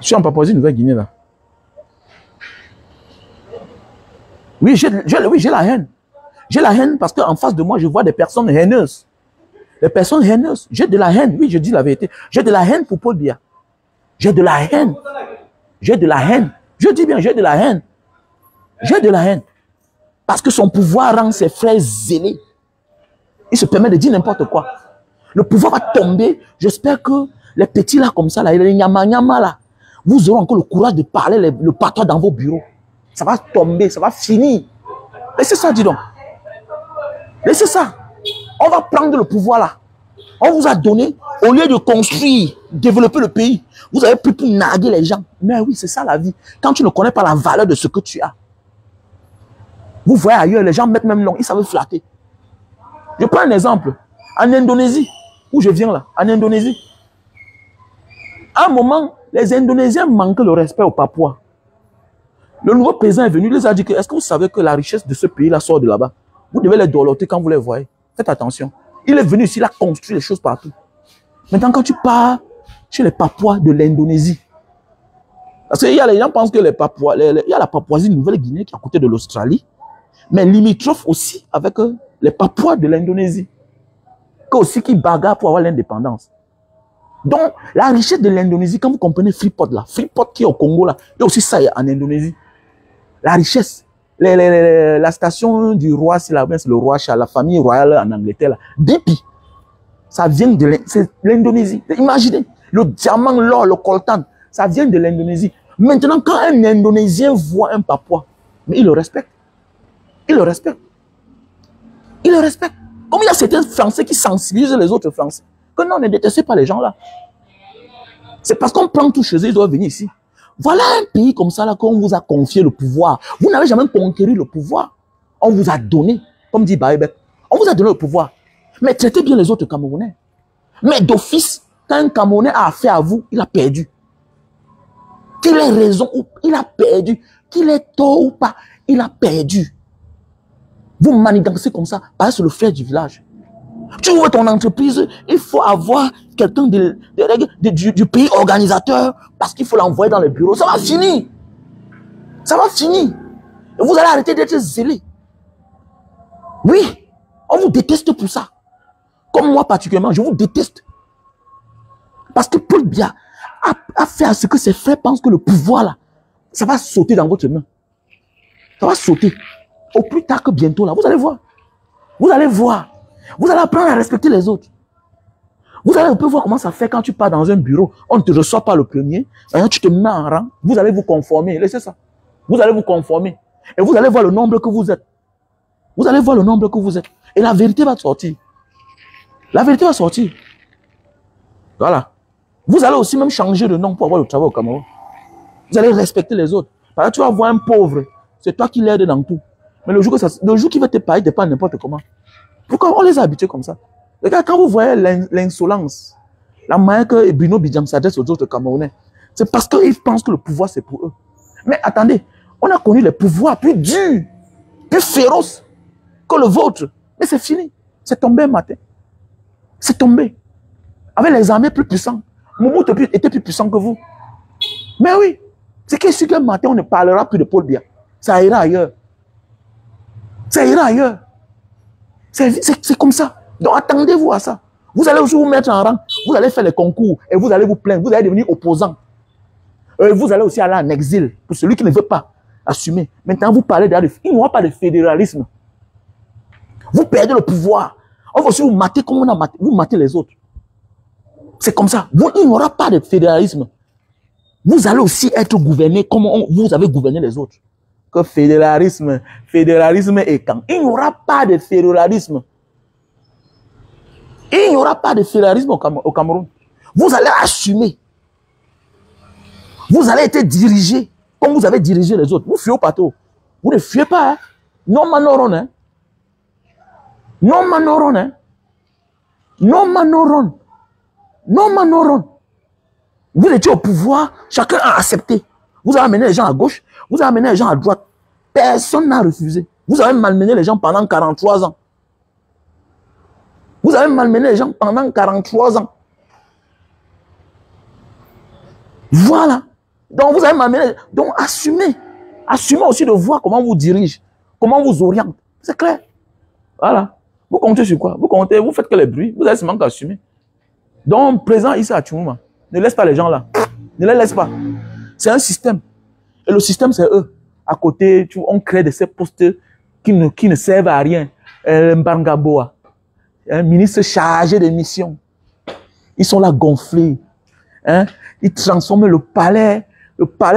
Je suis en Papouasie-Nouvelle-Guinée là. Oui, j'ai la haine. J'ai la haine parce qu'en face de moi, je vois des personnes haineuses. Les personnes haineuses. J'ai de la haine. Oui, je dis la vérité. J'ai de la haine pour Paul Biya. J'ai de la haine. J'ai de la haine. Je dis bien, j'ai de la haine. J'ai de la haine. Parce que son pouvoir rend ses frères zélés. Il se permet de dire n'importe quoi. Le pouvoir va tomber. J'espère que les petits là comme ça, là, les nyama là, vous aurez encore le courage de parler le patois dans vos bureaux. Ça va tomber, ça va finir. Laissez ça, dis donc. Laissez ça. On va prendre le pouvoir là. On vous a donné, au lieu de construire, développer le pays, vous avez pris pour narguer les gens. Mais oui, c'est ça la vie. Quand tu ne connais pas la valeur de ce que tu as. Vous voyez ailleurs, les gens mettent même long, ils savent flatter. Je prends un exemple. En Indonésie, où je viens là, en Indonésie, à un moment, les Indonésiens manquent le respect aux Papouas. Le nouveau président est venu, il les a dit que, est-ce que vous savez que la richesse de ce pays-là sort de là-bas? Vous devez les dorloter quand vous les voyez. Faites attention. Il est venu ici, il a construit les choses partout. Maintenant, quand tu pars chez les Papouas de l'Indonésie, parce que les gens pensent que les Papouas, il y a la Papouasie-Nouvelle-Guinée qui est à côté de l'Australie, mais limitrophe aussi avec les Papouas de l'Indonésie, qui bagarrent pour avoir l'indépendance. Donc, la richesse de l'Indonésie, quand vous comprenez Freeport là, Freeport qui est au Congo là, il y a aussi ça en Indonésie. La richesse, la station du roi, c'est le roi Charles, la famille royale en Angleterre là, BP, ça vient de l'Indonésie. Imaginez, le diamant, l'or, le coltan, ça vient de l'Indonésie. Maintenant, quand un Indonésien voit un Papouas, mais il le respecte. Il le respecte. Il le respecte. Comme il y a certains Français qui sensibilisent les autres Français. Que non, ne détestez pas les gens là. C'est parce qu'on prend tout chez eux, ils doivent venir ici. Voilà un pays comme ça là qu'on vous a confié le pouvoir. Vous n'avez jamais conquéri le pouvoir. On vous a donné, comme dit Baïbek, on vous a donné le pouvoir. Mais traitez bien les autres Camerounais. Mais d'office, quand un Camerounais a affaire à vous, il a perdu. Qu'il ait raison ou il a perdu. Qu'il ait tort ou pas, il a perdu. Vous manigancez comme ça, parce que c'est le frère du village. Tu ouvres ton entreprise, il faut avoir quelqu'un du pays organisateur parce qu'il faut l'envoyer dans le bureau. Ça va finir. Ça va finir. Et vous allez arrêter d'être zélé. Oui, on vous déteste pour ça. Comme moi particulièrement, je vous déteste. Parce que Paul Biya a fait à ce que ses frères pensent que le pouvoir là, ça va sauter dans votre main. Ça va sauter. Au plus tard que bientôt là, vous allez voir. Vous allez voir. Vous allez apprendre à respecter les autres. Vous allez un peu voir comment ça fait quand tu pars dans un bureau. On ne te reçoit pas le premier. Alors tu te mets en rang. Vous allez vous conformer. Laissez ça. Vous allez vous conformer. Et vous allez voir le nombre que vous êtes. Vous allez voir le nombre que vous êtes. Et la vérité va sortir. La vérité va sortir. Voilà. Vous allez aussi même changer de nom pour avoir le travail au Cameroun. Vous allez respecter les autres. Parce que tu vas voir un pauvre. C'est toi qui l'aide dans tout. Mais le jour qu'il va te payer, il ne pas n'importe comment. Pourquoi on les a habitués comme ça? Regarde, quand vous voyez l'insolence, la manière que Bruno Bidjam s'adresse aux autres Camerounais, c'est parce qu'ils pensent que le pouvoir, c'est pour eux. Mais attendez, on a connu les pouvoirs plus durs, plus féroces que le vôtre. Mais c'est fini. C'est tombé un matin. C'est tombé. Avec les armées plus puissantes. Mobutu était plus puissant que vous. Mais oui, c'est qu'il suit qu'un matin, on ne parlera plus de Paul Biya. Ça ira ailleurs. Ça ira ailleurs. C'est comme ça. Donc attendez-vous à ça. Vous allez aussi vous mettre en rang. Vous allez faire les concours et vous allez vous plaindre. Vous allez devenir opposant. Vous allez aussi aller en exil pour celui qui ne veut pas assumer. Maintenant, vous parlez il n'y aura pas de fédéralisme. Vous perdez le pouvoir. On va aussi vous mater comme on a maté, vous matez les autres. C'est comme ça. Il n'y aura pas de fédéralisme. Vous allez aussi être gouverné comme vous avez gouverné les autres. Que fédéralisme est quand? Il n'y aura pas de fédéralisme. Il n'y aura pas de fédéralisme au Cameroun. Vous allez assumer. Vous allez être dirigé comme vous avez dirigé les autres. Vous fuyez au bateau. Vous ne fuyez pas. Hein? Non manoron. Hein? Non manoron. Hein? Non manoron. Non manoron. Vous étiez au pouvoir, chacun a accepté. Vous avez amené les gens à gauche, vous avez amené les gens à droite. Personne n'a refusé. Vous avez malmené les gens pendant 43 ans. Vous avez malmené les gens pendant 43 ans. Voilà. Donc vous avez malmené. Donc assumez. Assumez aussi de voir comment vous dirige, comment vous oriente. C'est clair. Voilà. Vous comptez sur quoi? Vous comptez, vous faites que les bruits. Vous avez seulement qu'à assumer. Donc, présent ici à Tchoumouma, ne laisse pas les gens là. Ne les laisse pas. C'est un système. Et le système, c'est eux. À côté, on crée ces postes qui ne servent à rien. Mbangaboa, un ministre chargé de mission. Ils sont là gonflés. Hein? Ils transforment le palais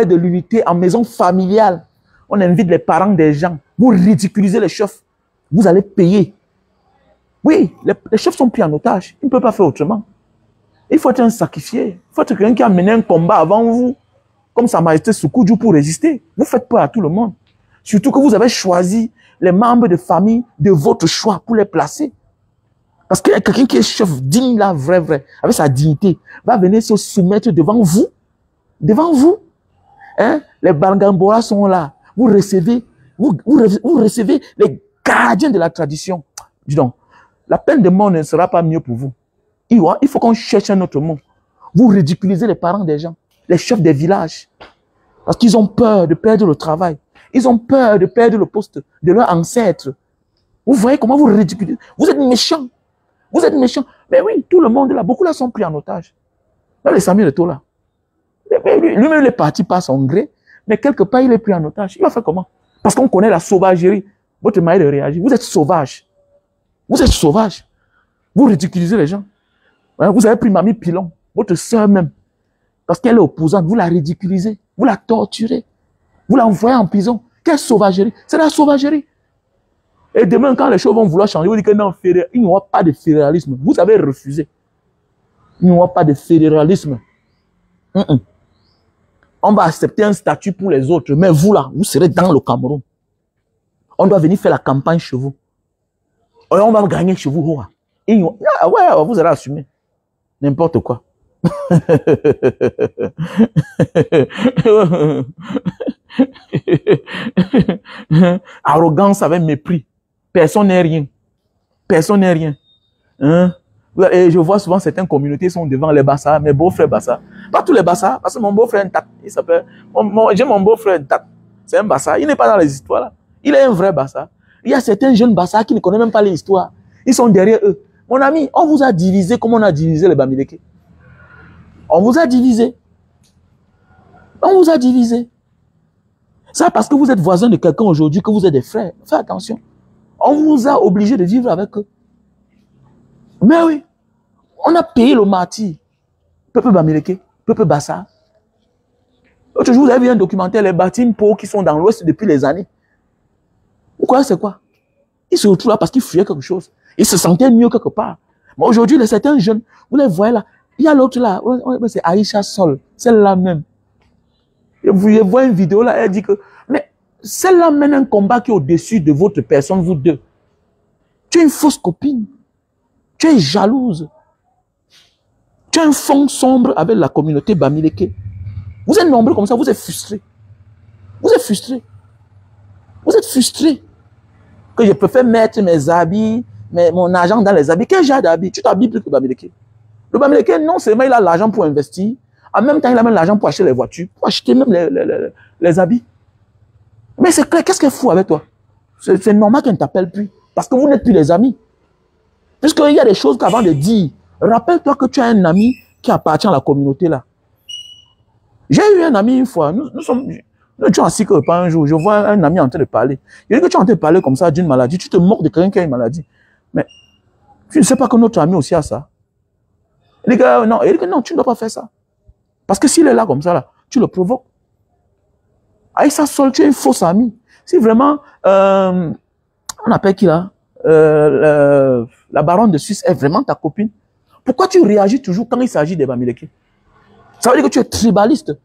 de l'unité en maison familiale. On invite les parents des gens. Vous ridiculisez les chefs. Vous allez payer. Oui, les chefs sont pris en otage. Ils ne peuvent pas faire autrement. Il faut être un sacrifié. Il faut être quelqu'un qui a mené un combat avant vous. Comme Sa Majesté Soukoudjou pour résister. Vous faites peur à tout le monde. Surtout que vous avez choisi les membres de famille de votre choix pour les placer. Parce qu'il y a quelqu'un qui est chef digne là, vrai, avec sa dignité, va venir se soumettre devant vous. Devant vous. Hein? Les Bangambora sont là. Vous recevez les gardiens de la tradition. Dis donc, la peine de mort ne sera pas mieux pour vous. Il faut qu'on cherche un autre mot. Vous ridiculisez les parents des gens, les chefs des villages. Parce qu'ils ont peur de perdre le travail. Ils ont peur de perdre le poste de leur ancêtre. Vous voyez comment vous ridiculisez. Vous êtes méchants. Vous êtes méchants. Mais oui, tout le monde là, beaucoup là sont pris en otage. Même les Samuel Eto'o là. Lui-même, il est parti par son gré, mais quelque part, il est pris en otage. Il va faire comment? Parce qu'on connaît la sauvagerie. Votre manière de réagir. Vous êtes sauvage. Vous êtes sauvage. Vous ridiculisez les gens. Vous avez pris Mamie Pilon, votre soeur même, parce qu'elle est opposante, vous la ridiculisez, vous la torturez, vous l'envoyez en prison. Quelle sauvagerie? C'est la sauvagerie. Et demain, quand les choses vont vouloir changer, vous dites que non, il n'y aura pas de fédéralisme. Vous avez refusé. Il n'y aura pas de fédéralisme. On va accepter un statut pour les autres, mais vous là, vous serez dans le Cameroun. On doit venir faire la campagne chez vous. Et on va gagner chez vous. Ouais, vous allez assumer. N'importe quoi. Arrogance avec mépris. Personne n'est rien. Personne n'est rien. Hein? Et je vois souvent certaines communautés sont devant les Bassa, mes beaux-frères Bassa. Pas tous les Bassa, parce que mon beau-frère Ntat, il s'appelle. J'ai mon beau-frère Ntat. C'est un Bassa. Il n'est pas dans les histoires là. Il est un vrai Bassa. Il y a certains jeunes Bassa qui ne connaissent même pas les histoires. Ils sont derrière eux. Mon ami, on vous a divisé comme on a divisé les Bamileke. On vous a divisé. On vous a divisé. Ça parce que vous êtes voisin de quelqu'un aujourd'hui, que vous êtes des frères. Faites attention. On vous a obligé de vivre avec eux. Mais oui. On a payé le martyr. Peuple Bamileke, peuple Bassa. L'autre jour, vous avez vu un documentaire, les Batimpo qui sont dans l'Ouest depuis les années. Vous croyez c'est quoi? Ils se retrouvent là parce qu'ils fuyaient quelque chose. Ils se sentaient mieux quelque part. Mais aujourd'hui, les certains jeunes, vous les voyez là. Il y a l'autre là, c'est Aïcha Sol, celle-là même. Et vous voyez une vidéo là, elle dit que, mais celle-là mène un combat qui est au-dessus de votre personne, vous deux. Tu es une fausse copine. Tu es jalouse. Tu as un fond sombre avec la communauté Bamileke. Vous êtes nombreux comme ça, vous êtes frustrés. Vous êtes frustrés. Vous êtes frustrés. Que je préfère mettre mes habits, mon argent dans les habits. Quel genre d'habits? Tu t'habilles plus que Bamileke. Le Bamileke, non seulement il a l'argent pour investir, en même temps il a même l'argent pour acheter les voitures, pour acheter même les habits. Mais c'est clair, qu'est-ce qu'elle fout avec toi? C'est normal qu'elle ne t'appelle plus. Parce que vous n'êtes plus des amis. Puisqu'il y a des choses qu'avant de dire, rappelle-toi que tu as un ami qui appartient à la communauté là. J'ai eu un ami une fois, nous étions assis que pas un jour, je vois un ami en train de parler. Il dit que tu es en train de parler comme ça d'une maladie, tu te moques de quelqu'un qui a une maladie. Mais tu ne sais pas que notre ami aussi a ça. Il dit que non, tu ne dois pas faire ça. Parce que s'il est là comme ça, là, tu le provoques. Aïssa Sol, tu es une fausse amie. Si vraiment, on appelle qui là? La baronne de Suisse est vraiment ta copine. Pourquoi tu réagis toujours quand il s'agit des Bamileke? Ça veut dire que tu es tribaliste.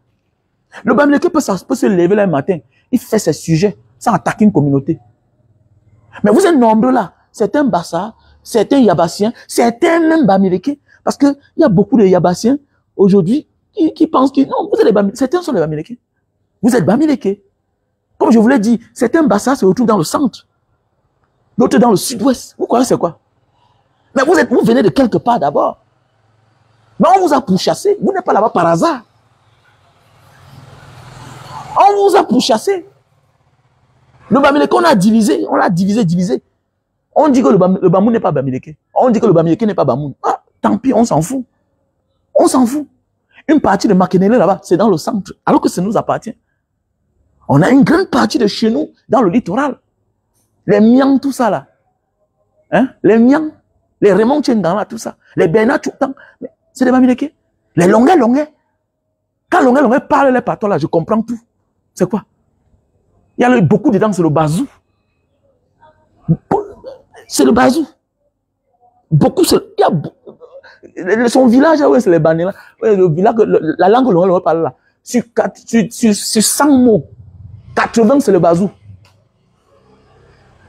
Le Bamileke peut se lever là un matin, il fait ses sujets sans attaquer une communauté. Mais vous êtes nombreux là, certains Bassa, certains Yabassiens, certains même Bamileke, parce qu'il y a beaucoup de Yabassiens aujourd'hui qui pensent que non, vous êtes les Bamileke, certains sont les Bamileke. Vous êtes Bamileke. Comme je vous l'ai dit, certains Bassa se retrouvent dans le centre, d'autres dans le sud-ouest. Vous croyez c'est quoi? Mais vous venez de quelque part d'abord. Mais on vous a pourchassé. Vous n'êtes pas là-bas par hasard. On vous a pourchassé. Le Bamileke, on l'a divisé. On l'a divisé. On dit que le Bamoun n'est pas Bamileke. On dit que le Bamileke n'est pas Bamoun. Ah, tant pis, on s'en fout. On s'en fout. Une partie de Makenele là-bas, c'est dans le centre, alors que ça nous appartient. On a une grande partie de chez nous dans le littoral. Les Miang, tout ça là. Hein? Les Miang, les Raymond Tchendan là, tout ça. Les Bernard Tchoutan. C'est des Bamileke. Les Longuet. Quand Longuet parle les patrons là, je comprends tout. C'est quoi? Il y a beaucoup dedans, c'est le bazou. C'est le bazou. Beaucoup, son village, ouais, c'est les Banés là. Le village, la langue Longuet parle là. Sur 100 mots, 80 c'est le bazou.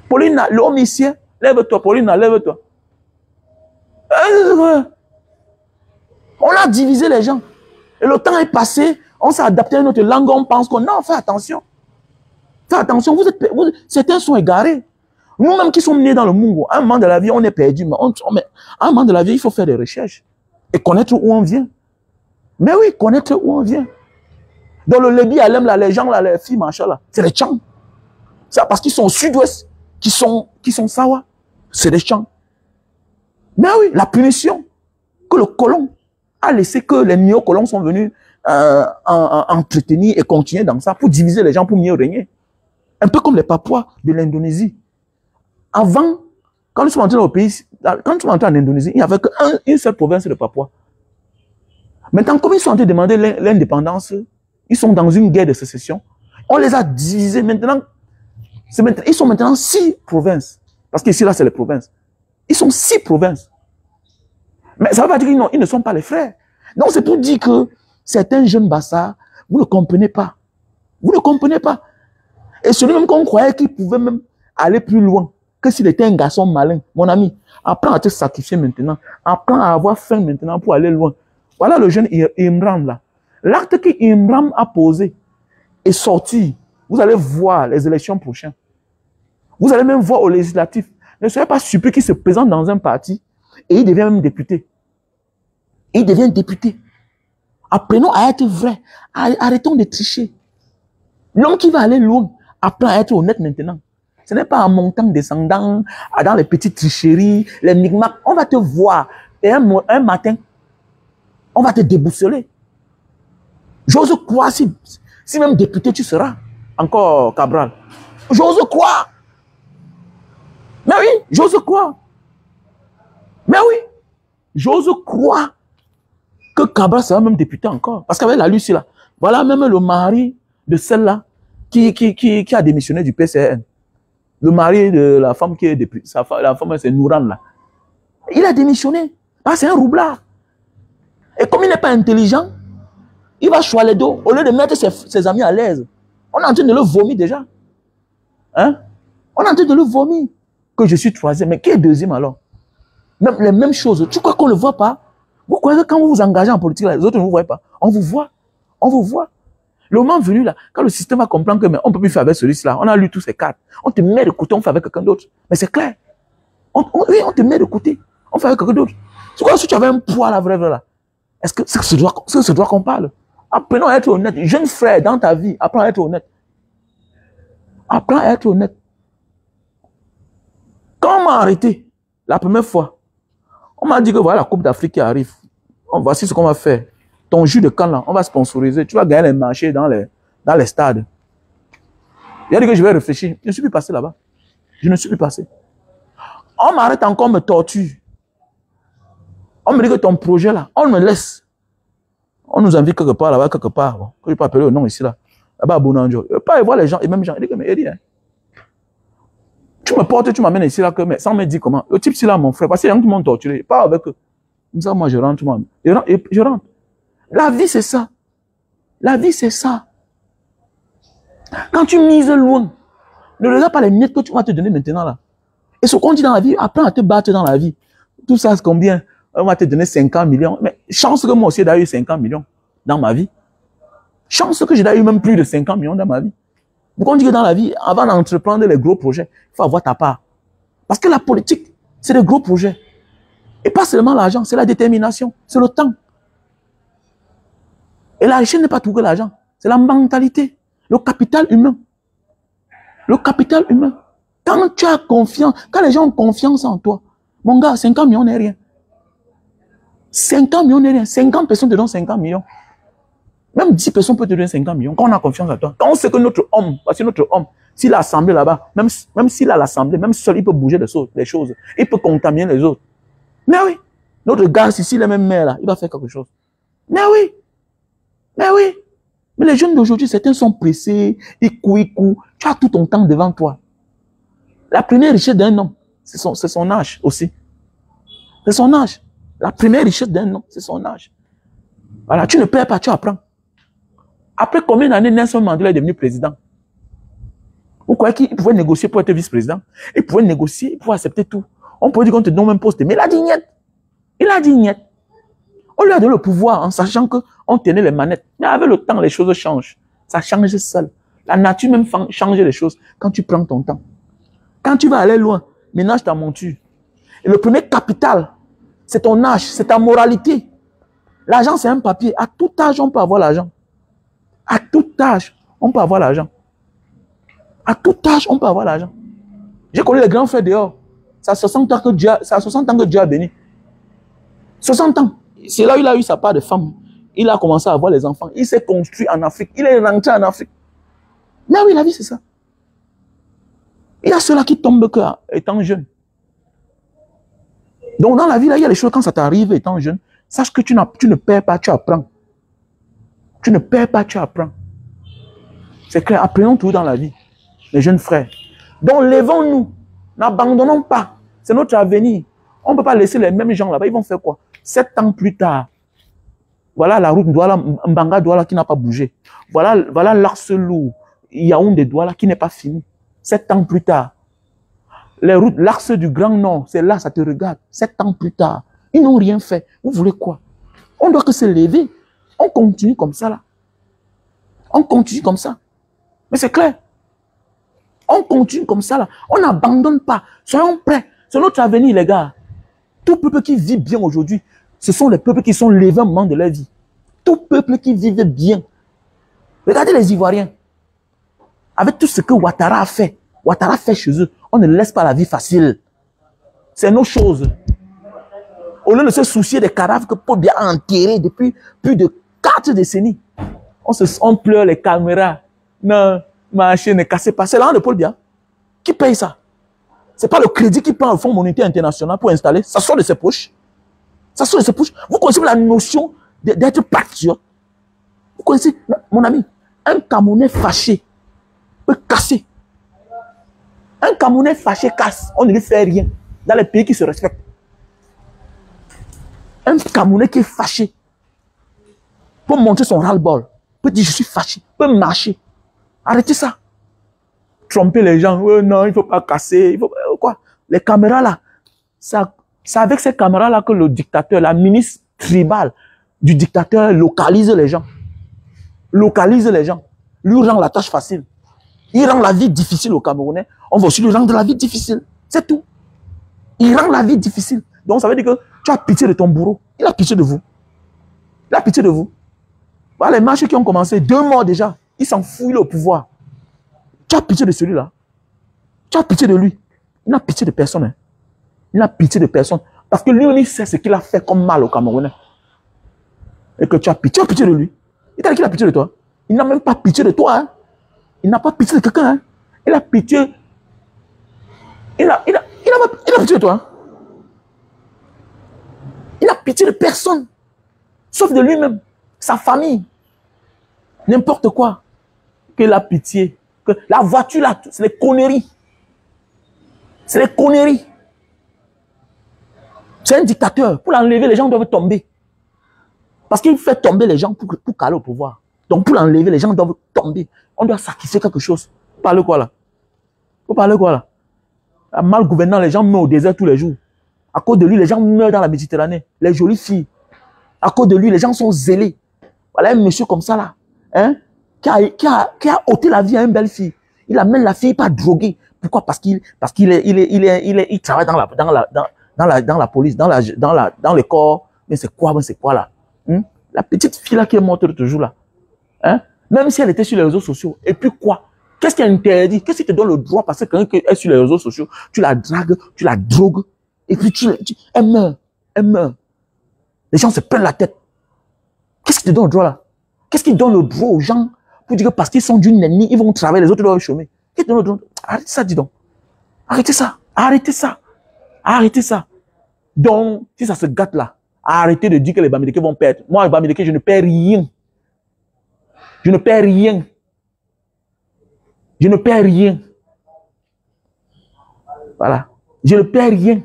Pauline, l'homme ici, lève-toi, Pauline, lève-toi. On a divisé les gens. Et le temps est passé, on s'est adapté à notre langue, on pense qu'on... Non, fais attention. Fais attention, certains sont égarés. Nous-mêmes qui sommes nés dans le Mungo, à un moment de la vie, on est perdu. Mais à un moment de la vie, il faut faire des recherches. Et connaître où on vient. Mais oui, connaître où on vient. Dans le Lébi, là, les gens, là, les filles, machin, là, c'est les Tchang. C'est parce qu'ils sont au sud-ouest, qui sont Sawa. C'est des Tchang. Mais oui, la punition que le colon a laissé, que les néocolons sont venus entretenir et continuer dans ça pour diviser les gens, pour mieux régner. Un peu comme les Papouas de l'Indonésie. Avant, quand nous sommes entrés au pays, quand nous sommes entrés en Indonésie, il n'y avait qu'une seule province de Papouas. Maintenant, comme ils sont en train de demander l'indépendance, ils sont dans une guerre de sécession. On les a divisés maintenant. Ils sont maintenant 6 provinces. Parce qu'ici, là, c'est les provinces. Ils sont 6 provinces. Mais ça ne veut pas dire qu'ils ne sont pas les frères. Donc, c'est pour dire que certains jeunes Bassa, vous ne comprenez pas. Vous ne comprenez pas. Et celui même qu'on croyait qu'il pouvait même aller plus loin, que s'il était un garçon malin, mon ami, apprends à te sacrifier maintenant. Apprends à avoir faim maintenant pour aller loin. Voilà le jeune Imran là. L'acte qu'Imran a posé est sorti. Vous allez voir les élections prochaines. Vous allez même voir aux législatives. Ne soyez pas surpris qu'il se présente dans un parti et il devient même député. Il devient député. Apprenons à être vrai. Arrêtons de tricher. L'homme qui va aller loin apprend à être honnête maintenant. Ce n'est pas en montant, descendant, dans les petites tricheries, les micmacs. On va te voir. Et un matin, on va te déboussoler. J'ose croire si même député tu seras. Encore Cabral. J'ose croire. Mais oui, j'ose croire. Mais oui. J'ose croire que Cabral sera même député encore. Parce qu'avec la Lucie là, voilà même le mari de celle-là qui a démissionné du PCN. Le mari de la femme qui est députée, la femme c'est Nouran là. Il a démissionné. Ah, c'est un roublard. Et comme il n'est pas intelligent, il va choisir les dos au lieu de mettre ses amis à l'aise. On est en train de le vomir déjà. Hein? On est en train de le vomir. Que je suis troisième. Mais qui est deuxième alors? Même les mêmes choses. Tu crois qu'on ne le voit pas? Vous croyez que quand vous vous engagez en politique, les autres ne vous voient pas? On vous voit. On vous voit. Le moment venu là, quand le système va comprendre que mais on ne peut plus faire avec celui-là, on a lu tous ces cartes. On te met de côté, on fait avec quelqu'un d'autre. Mais c'est clair. Oui, on te met de côté. On fait avec quelqu'un d'autre. C'est quoi si tu avais un poids là, vrai là? Est-ce que c'est ce droit qu'on parle? Apprenons à être honnête. Jeune frère, dans ta vie, apprends à être honnête. Apprends à être honnête. Quand on m'a arrêté, la première fois, on m'a dit que voilà la Coupe d'Afrique qui arrive. Voici ce qu'on va faire. Ton jus de camp là, on va sponsoriser. Tu vas gagner les marchés dans les stades. Il a dit que je vais réfléchir. Je ne suis plus passé là-bas. Je ne suis plus passé. On m'arrête encore, on me torture. On me dit que ton projet là, on me laisse. On nous invite quelque part là-bas, quelque part. Bon, que je peux appeler le nom ici là. Là-bas à Bonanjo. Je ne peux pas voir les gens, et même les gens. Il dit que mais Eddie, hein. Tu me portes, tu m'amènes ici là, que, mais sans me dire comment. Le type ici là, mon frère, parce qu'il y a des gens qui m'ont torturé. Pas avec eux. Comme ça, moi je rentre, je rentre. La vie c'est ça. La vie c'est ça. Quand tu mises loin, ne regarde pas les miettes que tu vas te donner maintenant là. Et ce qu'on dit dans la vie, apprends à te battre dans la vie. Tout ça, c'est combien? On va te donner 50 millions. Mais chance que moi aussi j'ai eu 50 millions dans ma vie. Chance que j'ai eu même plus de 50 millions dans ma vie. Donc on dit que dans la vie, avant d'entreprendre les gros projets, il faut avoir ta part. Parce que la politique, c'est des gros projets. Et pas seulement l'argent, c'est la détermination, c'est le temps. Et la richesse n'est pas tout que l'argent, c'est la mentalité, le capital humain. Le capital humain. Quand tu as confiance, quand les gens ont confiance en toi, mon gars, 50 millions n'est rien. 50 millions n'est rien. 50 personnes te donnent 50 millions. Même 10 personnes peuvent te donner 50 millions. Quand on a confiance en toi. Quand on sait que notre homme, parce que notre homme, s'il a assemblé là-bas, même s'il a l'assemblée, même seul, il peut bouger les choses. Il peut contaminer les autres. Mais oui. Notre gars, si il est même maire là, il va faire quelque chose. Mais oui. Mais oui. Mais les jeunes d'aujourd'hui, certains sont pressés, ils courent. Tu as tout ton temps devant toi. La première richesse d'un homme, c'est son âge aussi. C'est son âge. La première richesse d'un homme, c'est son âge. Voilà, tu ne perds pas, tu apprends. Après combien d'années Nelson Mandela est devenu président? Vous croyez qu'il pouvait négocier pour être vice-président? Il pouvait négocier, il pouvait accepter tout. On peut dire qu'on te donne un poste, mais il a dit niet. Il a dit niet. On lui a donné le pouvoir en sachant qu'on tenait les manettes. Mais avec le temps, les choses changent. Ça change seul. La nature même change les choses quand tu prends ton temps. Quand tu vas aller loin, ménage ta monture. Et le premier capital, c'est ton âge, c'est ta moralité. L'argent, c'est un papier. À tout âge, on peut avoir l'argent. À tout âge, on peut avoir l'argent. À tout âge, on peut avoir l'argent. J'ai connu les grands frères dehors. C'est à 60 ans que Dieu a béni. 60 ans. C'est là où il a eu sa part de femme. Il a commencé à avoir les enfants. Il s'est construit en Afrique. Il est rentré en Afrique. Mais oui, la vie, c'est ça. Il y a ceux-là qui tombent étant jeunes. Donc, dans la vie, là, il y a les choses, quand ça t'arrive étant jeune, sache que tu ne perds pas, tu apprends. Tu ne perds pas, tu apprends. C'est clair, apprenons tout dans la vie, les jeunes frères. Donc, lèvons-nous, n'abandonnons pas. C'est notre avenir. On ne peut pas laisser les mêmes gens là-bas. Ils vont faire quoi? 7 ans plus tard. Voilà la route Douala, Mbanga Douala qui n'a pas bougé. Voilà l'Arcelou, Yaoundé Douala qui n'est pas fini. 7 ans plus tard. Les routes, l'axe du Grand Nord, c'est là, ça te regarde. 7 ans plus tard. Ils n'ont rien fait. Vous voulez quoi? On doit que se lever. On continue comme ça là. On continue comme ça. Mais c'est clair. On continue comme ça là. On n'abandonne pas. Soyons prêts. C'est notre avenir les gars. Tout peuple qui vit bien aujourd'hui, ce sont les peuples qui sont levés au moment de leur vie. Tout peuple qui vivait bien. Regardez les Ivoiriens. Avec tout ce que Ouattara a fait chez eux, on ne laisse pas la vie facile. C'est nos choses. Au lieu de se soucier des cadavres que Paul Biya a enterrés depuis plus de 4 décennies, on pleure les caméras. Non, ma chaîne ne cassez pas. C'est l'argent de Paul Biya. Qui paye ça? Ce n'est pas le crédit qui prend au Fonds monétaire international pour installer. Ça sort de ses poches. Ça se push. Vous connaissez la notion d'être patriote. Vous connaissez, mon ami, un Camerounais fâché peut casser. Un Camerounais fâché casse. On ne lui fait rien. Dans les pays qui se respectent. Un Camerounais qui est fâché peut montrer son ras-le-bol. Peut dire je suis fâché. Peut marcher. Arrêtez ça. Tromper les gens. Non, il ne faut pas casser. Il faut, quoi? Les caméras là. C'est avec ces caméras là que le dictateur, la ministre tribale du dictateur localise les gens. Localise les gens. Lui rend la tâche facile. Il rend la vie difficile aux Camerounais. On va aussi lui rendre la vie difficile. C'est tout. Il rend la vie difficile. Donc ça veut dire que tu as pitié de ton bourreau. Il a pitié de vous. Il a pitié de vous. Voilà, les marches qui ont commencé, 2 morts déjà. Il s'en fout, il est au pouvoir. Tu as pitié de celui-là. Tu as pitié de lui. Il n'a pitié de personne. Hein. Il n'a pitié de personne. Parce que lui, il sait ce qu'il a fait comme mal aux Camerounais. Et que tu as pitié de lui. Il t'a dit qu'il a pitié de toi. Il n'a même pas pitié de toi. Hein. Il n'a pas pitié de quelqu'un. Hein. Il a pitié. Il a pitié de toi. Hein. Il n'a pitié de personne. Sauf de lui-même. Sa famille. N'importe quoi. Qu'il a pitié. Que la voiture là, c'est des conneries. C'est des conneries. C'est un dictateur. Pour l'enlever, les gens doivent tomber. Parce qu'il fait tomber les gens pour caler au pouvoir. Donc pour l'enlever, les gens doivent tomber. On doit sacrifier quelque chose. Vous parlez quoi là? Vous parlez quoi là? À mal gouvernant, les gens meurent au désert tous les jours. À cause de lui, les gens meurent dans la Méditerranée. Les jolies filles. À cause de lui, les gens sont zélés. Voilà un monsieur comme ça là. Hein? Qui a ôté la vie à une belle fille. Il amène la fille pas droguée. Pourquoi? Parce qu'il travaille dans la police, dans les corps. Mais c'est quoi là? Hein? La petite fille là qui est morte toujours là. Hein? Même si elle était sur les réseaux sociaux. Et puis quoi? Qu'est-ce qui est interdit? Qu'est-ce qui te donne le droit? Parce que quelqu'un qui est sur les réseaux sociaux, tu la dragues, tu la drogues. Et puis elle meurt. Elle meurt. Les gens se prennent la tête. Qu'est-ce qui te donne le droit là? Qu'est-ce qui donne le droit aux gens pour dire que parce qu'ils sont d'une ennemi, ils vont travailler, les autres doivent chômer? Qu'est-ce qui donne le droit? Arrêtez ça, dis donc. Arrêtez ça. Arrêtez ça. Arrêtez ça. Donc, si ça se gâte là, arrêtez de dire que les Bamileke vont perdre. Moi, les Bamileke, je ne perds rien. Je ne perds rien. Je ne perds rien. Voilà. Je ne perds rien.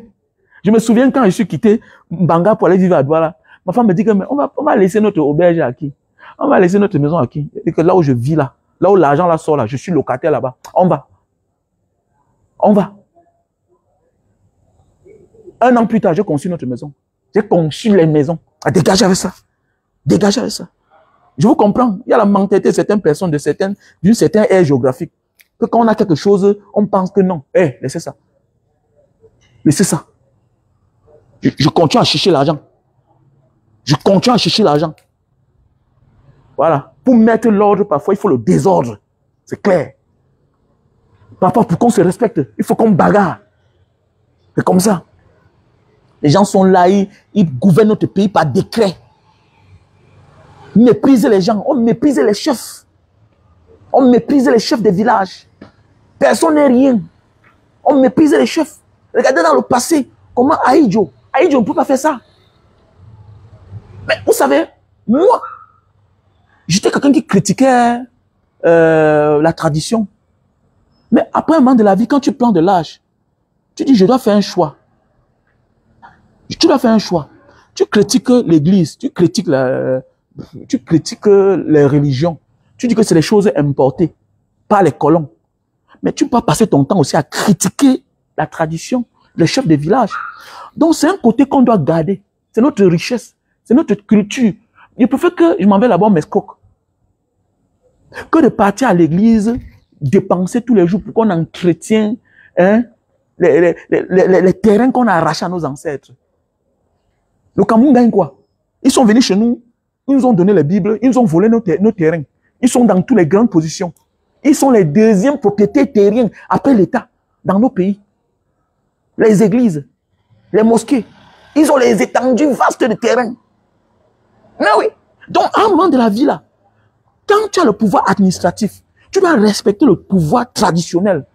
Je me souviens quand je suis quitté Mbanga pour aller vivre à Douala, ma femme me dit que on va laisser notre auberge à qui? On va laisser notre maison à qui? Et que là où je vis là où l'argent là sort là, je suis locataire là-bas. On va. On va. 1 an plus tard, j'ai conçu notre maison. J'ai conçu les maisons. À dégager avec ça. Dégager avec ça. Je vous comprends. Il y a la mentalité de certaines personnes, d'une certaine aire géographique. Que quand on a quelque chose, on pense que non. Laissez ça. Laissez ça. Je continue à chercher l'argent. Je continue à chercher l'argent. Voilà. Pour mettre l'ordre, parfois, il faut le désordre. C'est clair. Parfois, pour qu'on se respecte, il faut qu'on bagarre. C'est comme ça. Les gens sont là, ils gouvernent notre pays par décret. Ils méprisent les gens. On méprise les chefs. On méprise les chefs des villages. Personne n'est rien. On méprise les chefs. Regardez dans le passé, comment Aïdjo ne peut pas faire ça. Mais vous savez, moi, j'étais quelqu'un qui critiquait la tradition. Mais après un moment de la vie, quand tu prends de l'âge, tu dis, je dois faire un choix. Tu dois faire un choix. Tu critiques l'église, tu critiques les religions. Tu dis que c'est des choses importées par les colons. Mais tu peux passer ton temps aussi à critiquer la tradition, les chefs des villages. Donc c'est un côté qu'on doit garder. C'est notre richesse, c'est notre culture. Je préfère que je m'en vais là-bas mes coques que de partir à l'église, dépenser tous les jours pour qu'on entretient les terrains qu'on a arrachés à nos ancêtres. Le Cameroun gagne quoi? Ils sont venus chez nous, ils nous ont donné les Bibles, ils nous ont volé nos terrains. Ils sont dans toutes les grandes positions. Ils sont les deuxièmes propriétaires terriens après l'État dans nos pays. Les églises, les mosquées, ils ont les étendues vastes de terrain. Mais oui. Donc, à un moment de la vie là, quand tu as le pouvoir administratif, tu dois respecter le pouvoir traditionnel.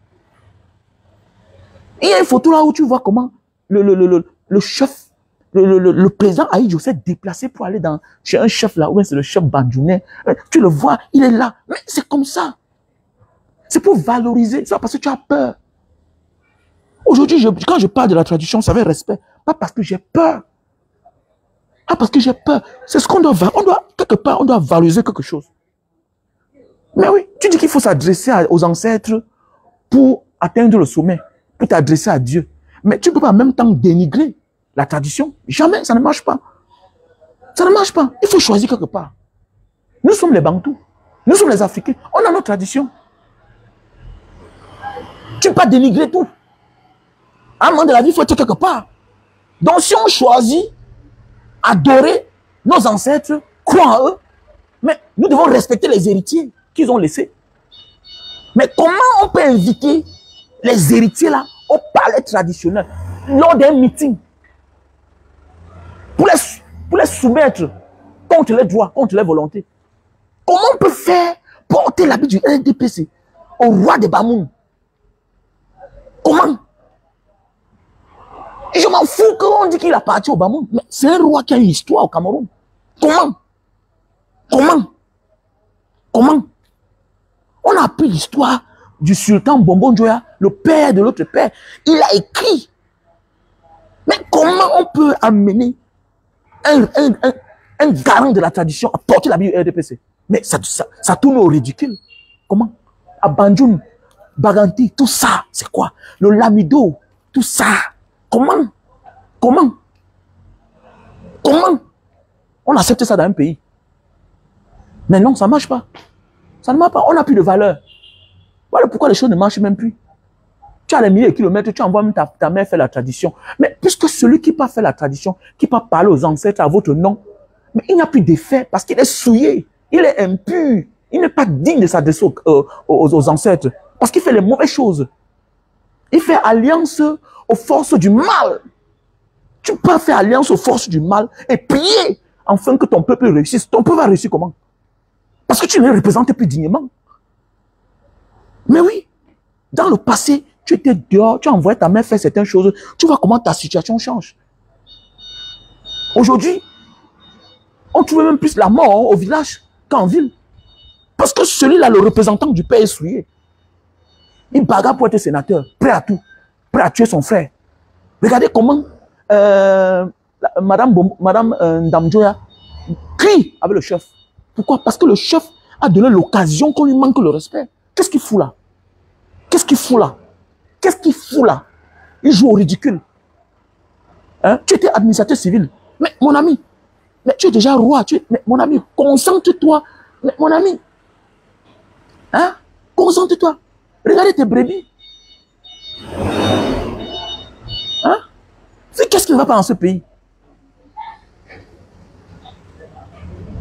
Il y a une photo là où tu vois comment le chef le président Aïdjo s'est déplacé pour aller chez un chef là, où c'est le chef Bandjounais. Tu le vois, il est là. Mais c'est comme ça. C'est pour valoriser ça parce que tu as peur. Aujourd'hui, quand je parle de la tradition, ça veut respect. Pas parce que j'ai peur. Pas parce que j'ai peur. C'est ce qu'on doit faire. Quelque part, on doit valoriser quelque chose. Mais oui, tu dis qu'il faut s'adresser aux ancêtres pour atteindre le sommet, pour t'adresser à Dieu. Mais tu ne peux pas en même temps dénigrer la tradition. Jamais, ça ne marche pas. Ça ne marche pas. Il faut choisir quelque part. Nous sommes les Bantous. Nous sommes les Africains. On a notre tradition. Tu ne peux pas dénigrer tout. À un moment de la vie, il faut être quelque part. Donc si on choisit adorer nos ancêtres, croire en eux, mais nous devons respecter les héritiers qu'ils ont laissés. Mais comment on peut inviter les héritiers là au palais traditionnel lors d'un meeting pour les soumettre contre les droits, contre les volontés? Comment on peut faire porter l'habit du RDPC au roi de Bamoun? Comment? Je m'en fous qu'on dit qu'il appartient au Bamoun, mais c'est un roi qui a une histoire au Cameroun. Comment? Comment? Comment? On a appris l'histoire du sultan Bombo Njoya, le père de l'autre père. Il a écrit. Mais comment on peut amener un garant de la tradition à porter l'habit du RDPC? Mais ça tourne au ridicule. Comment? À Bandjoun, Baganti, tout ça, c'est quoi? Le Lamido, tout ça. Comment? Comment? Comment? On accepte ça dans un pays. Mais non, ça ne marche pas. Ça ne marche pas. On n'a plus de valeur. Voilà pourquoi les choses ne marchent même plus. Tu as les milliers de kilomètres, tu envoies même ta mère faire la tradition. Mais puisque celui qui peut faire la tradition, qui peut parler aux ancêtres à votre nom, mais il n'y a plus d'effet parce qu'il est souillé, il est impur, il n'est pas digne de s'adresser aux ancêtres parce qu'il fait les mauvaises choses. Il fait alliance aux forces du mal. Tu peux faire alliance aux forces du mal et prier afin que ton peuple réussisse. Ton peuple va réussir comment? Parce que tu ne les représentes plus dignement. Mais oui, dans le passé, tu étais dehors, tu as envoyé ta mère faire certaines choses, tu vois comment ta situation change. Aujourd'hui, on trouve même plus la mort au village qu'en ville. Parce que celui-là, le représentant du père est souillé. Il bagarre pour être sénateur, prêt à tout, prêt à tuer son frère. Regardez comment Madame Ndamjoya crie avec le chef. Pourquoi? Parce que le chef a donné l'occasion qu'on lui manque le respect. Qu'est-ce qu'il fout là? Qu'est-ce qu'il fout là? Qu'est-ce qu'il fout là? Il joue au ridicule. Hein? Tu étais administrateur civil. Mais mon ami, mais tu es déjà roi. Mais mon ami, concentre-toi. Mais mon ami, hein? Concentre-toi. Regardez tes brebis. Hein? Qu'est-ce qui ne va pas dans ce pays?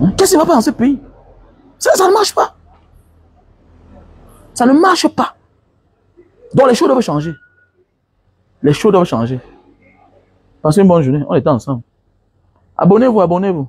Hein? Qu'est-ce qui ne va pas dans ce pays? Ça ne marche pas. Ça ne marche pas. Donc les choses doivent changer. Les choses doivent changer. Passez une bonne journée. On est ensemble. Abonnez-vous, abonnez-vous.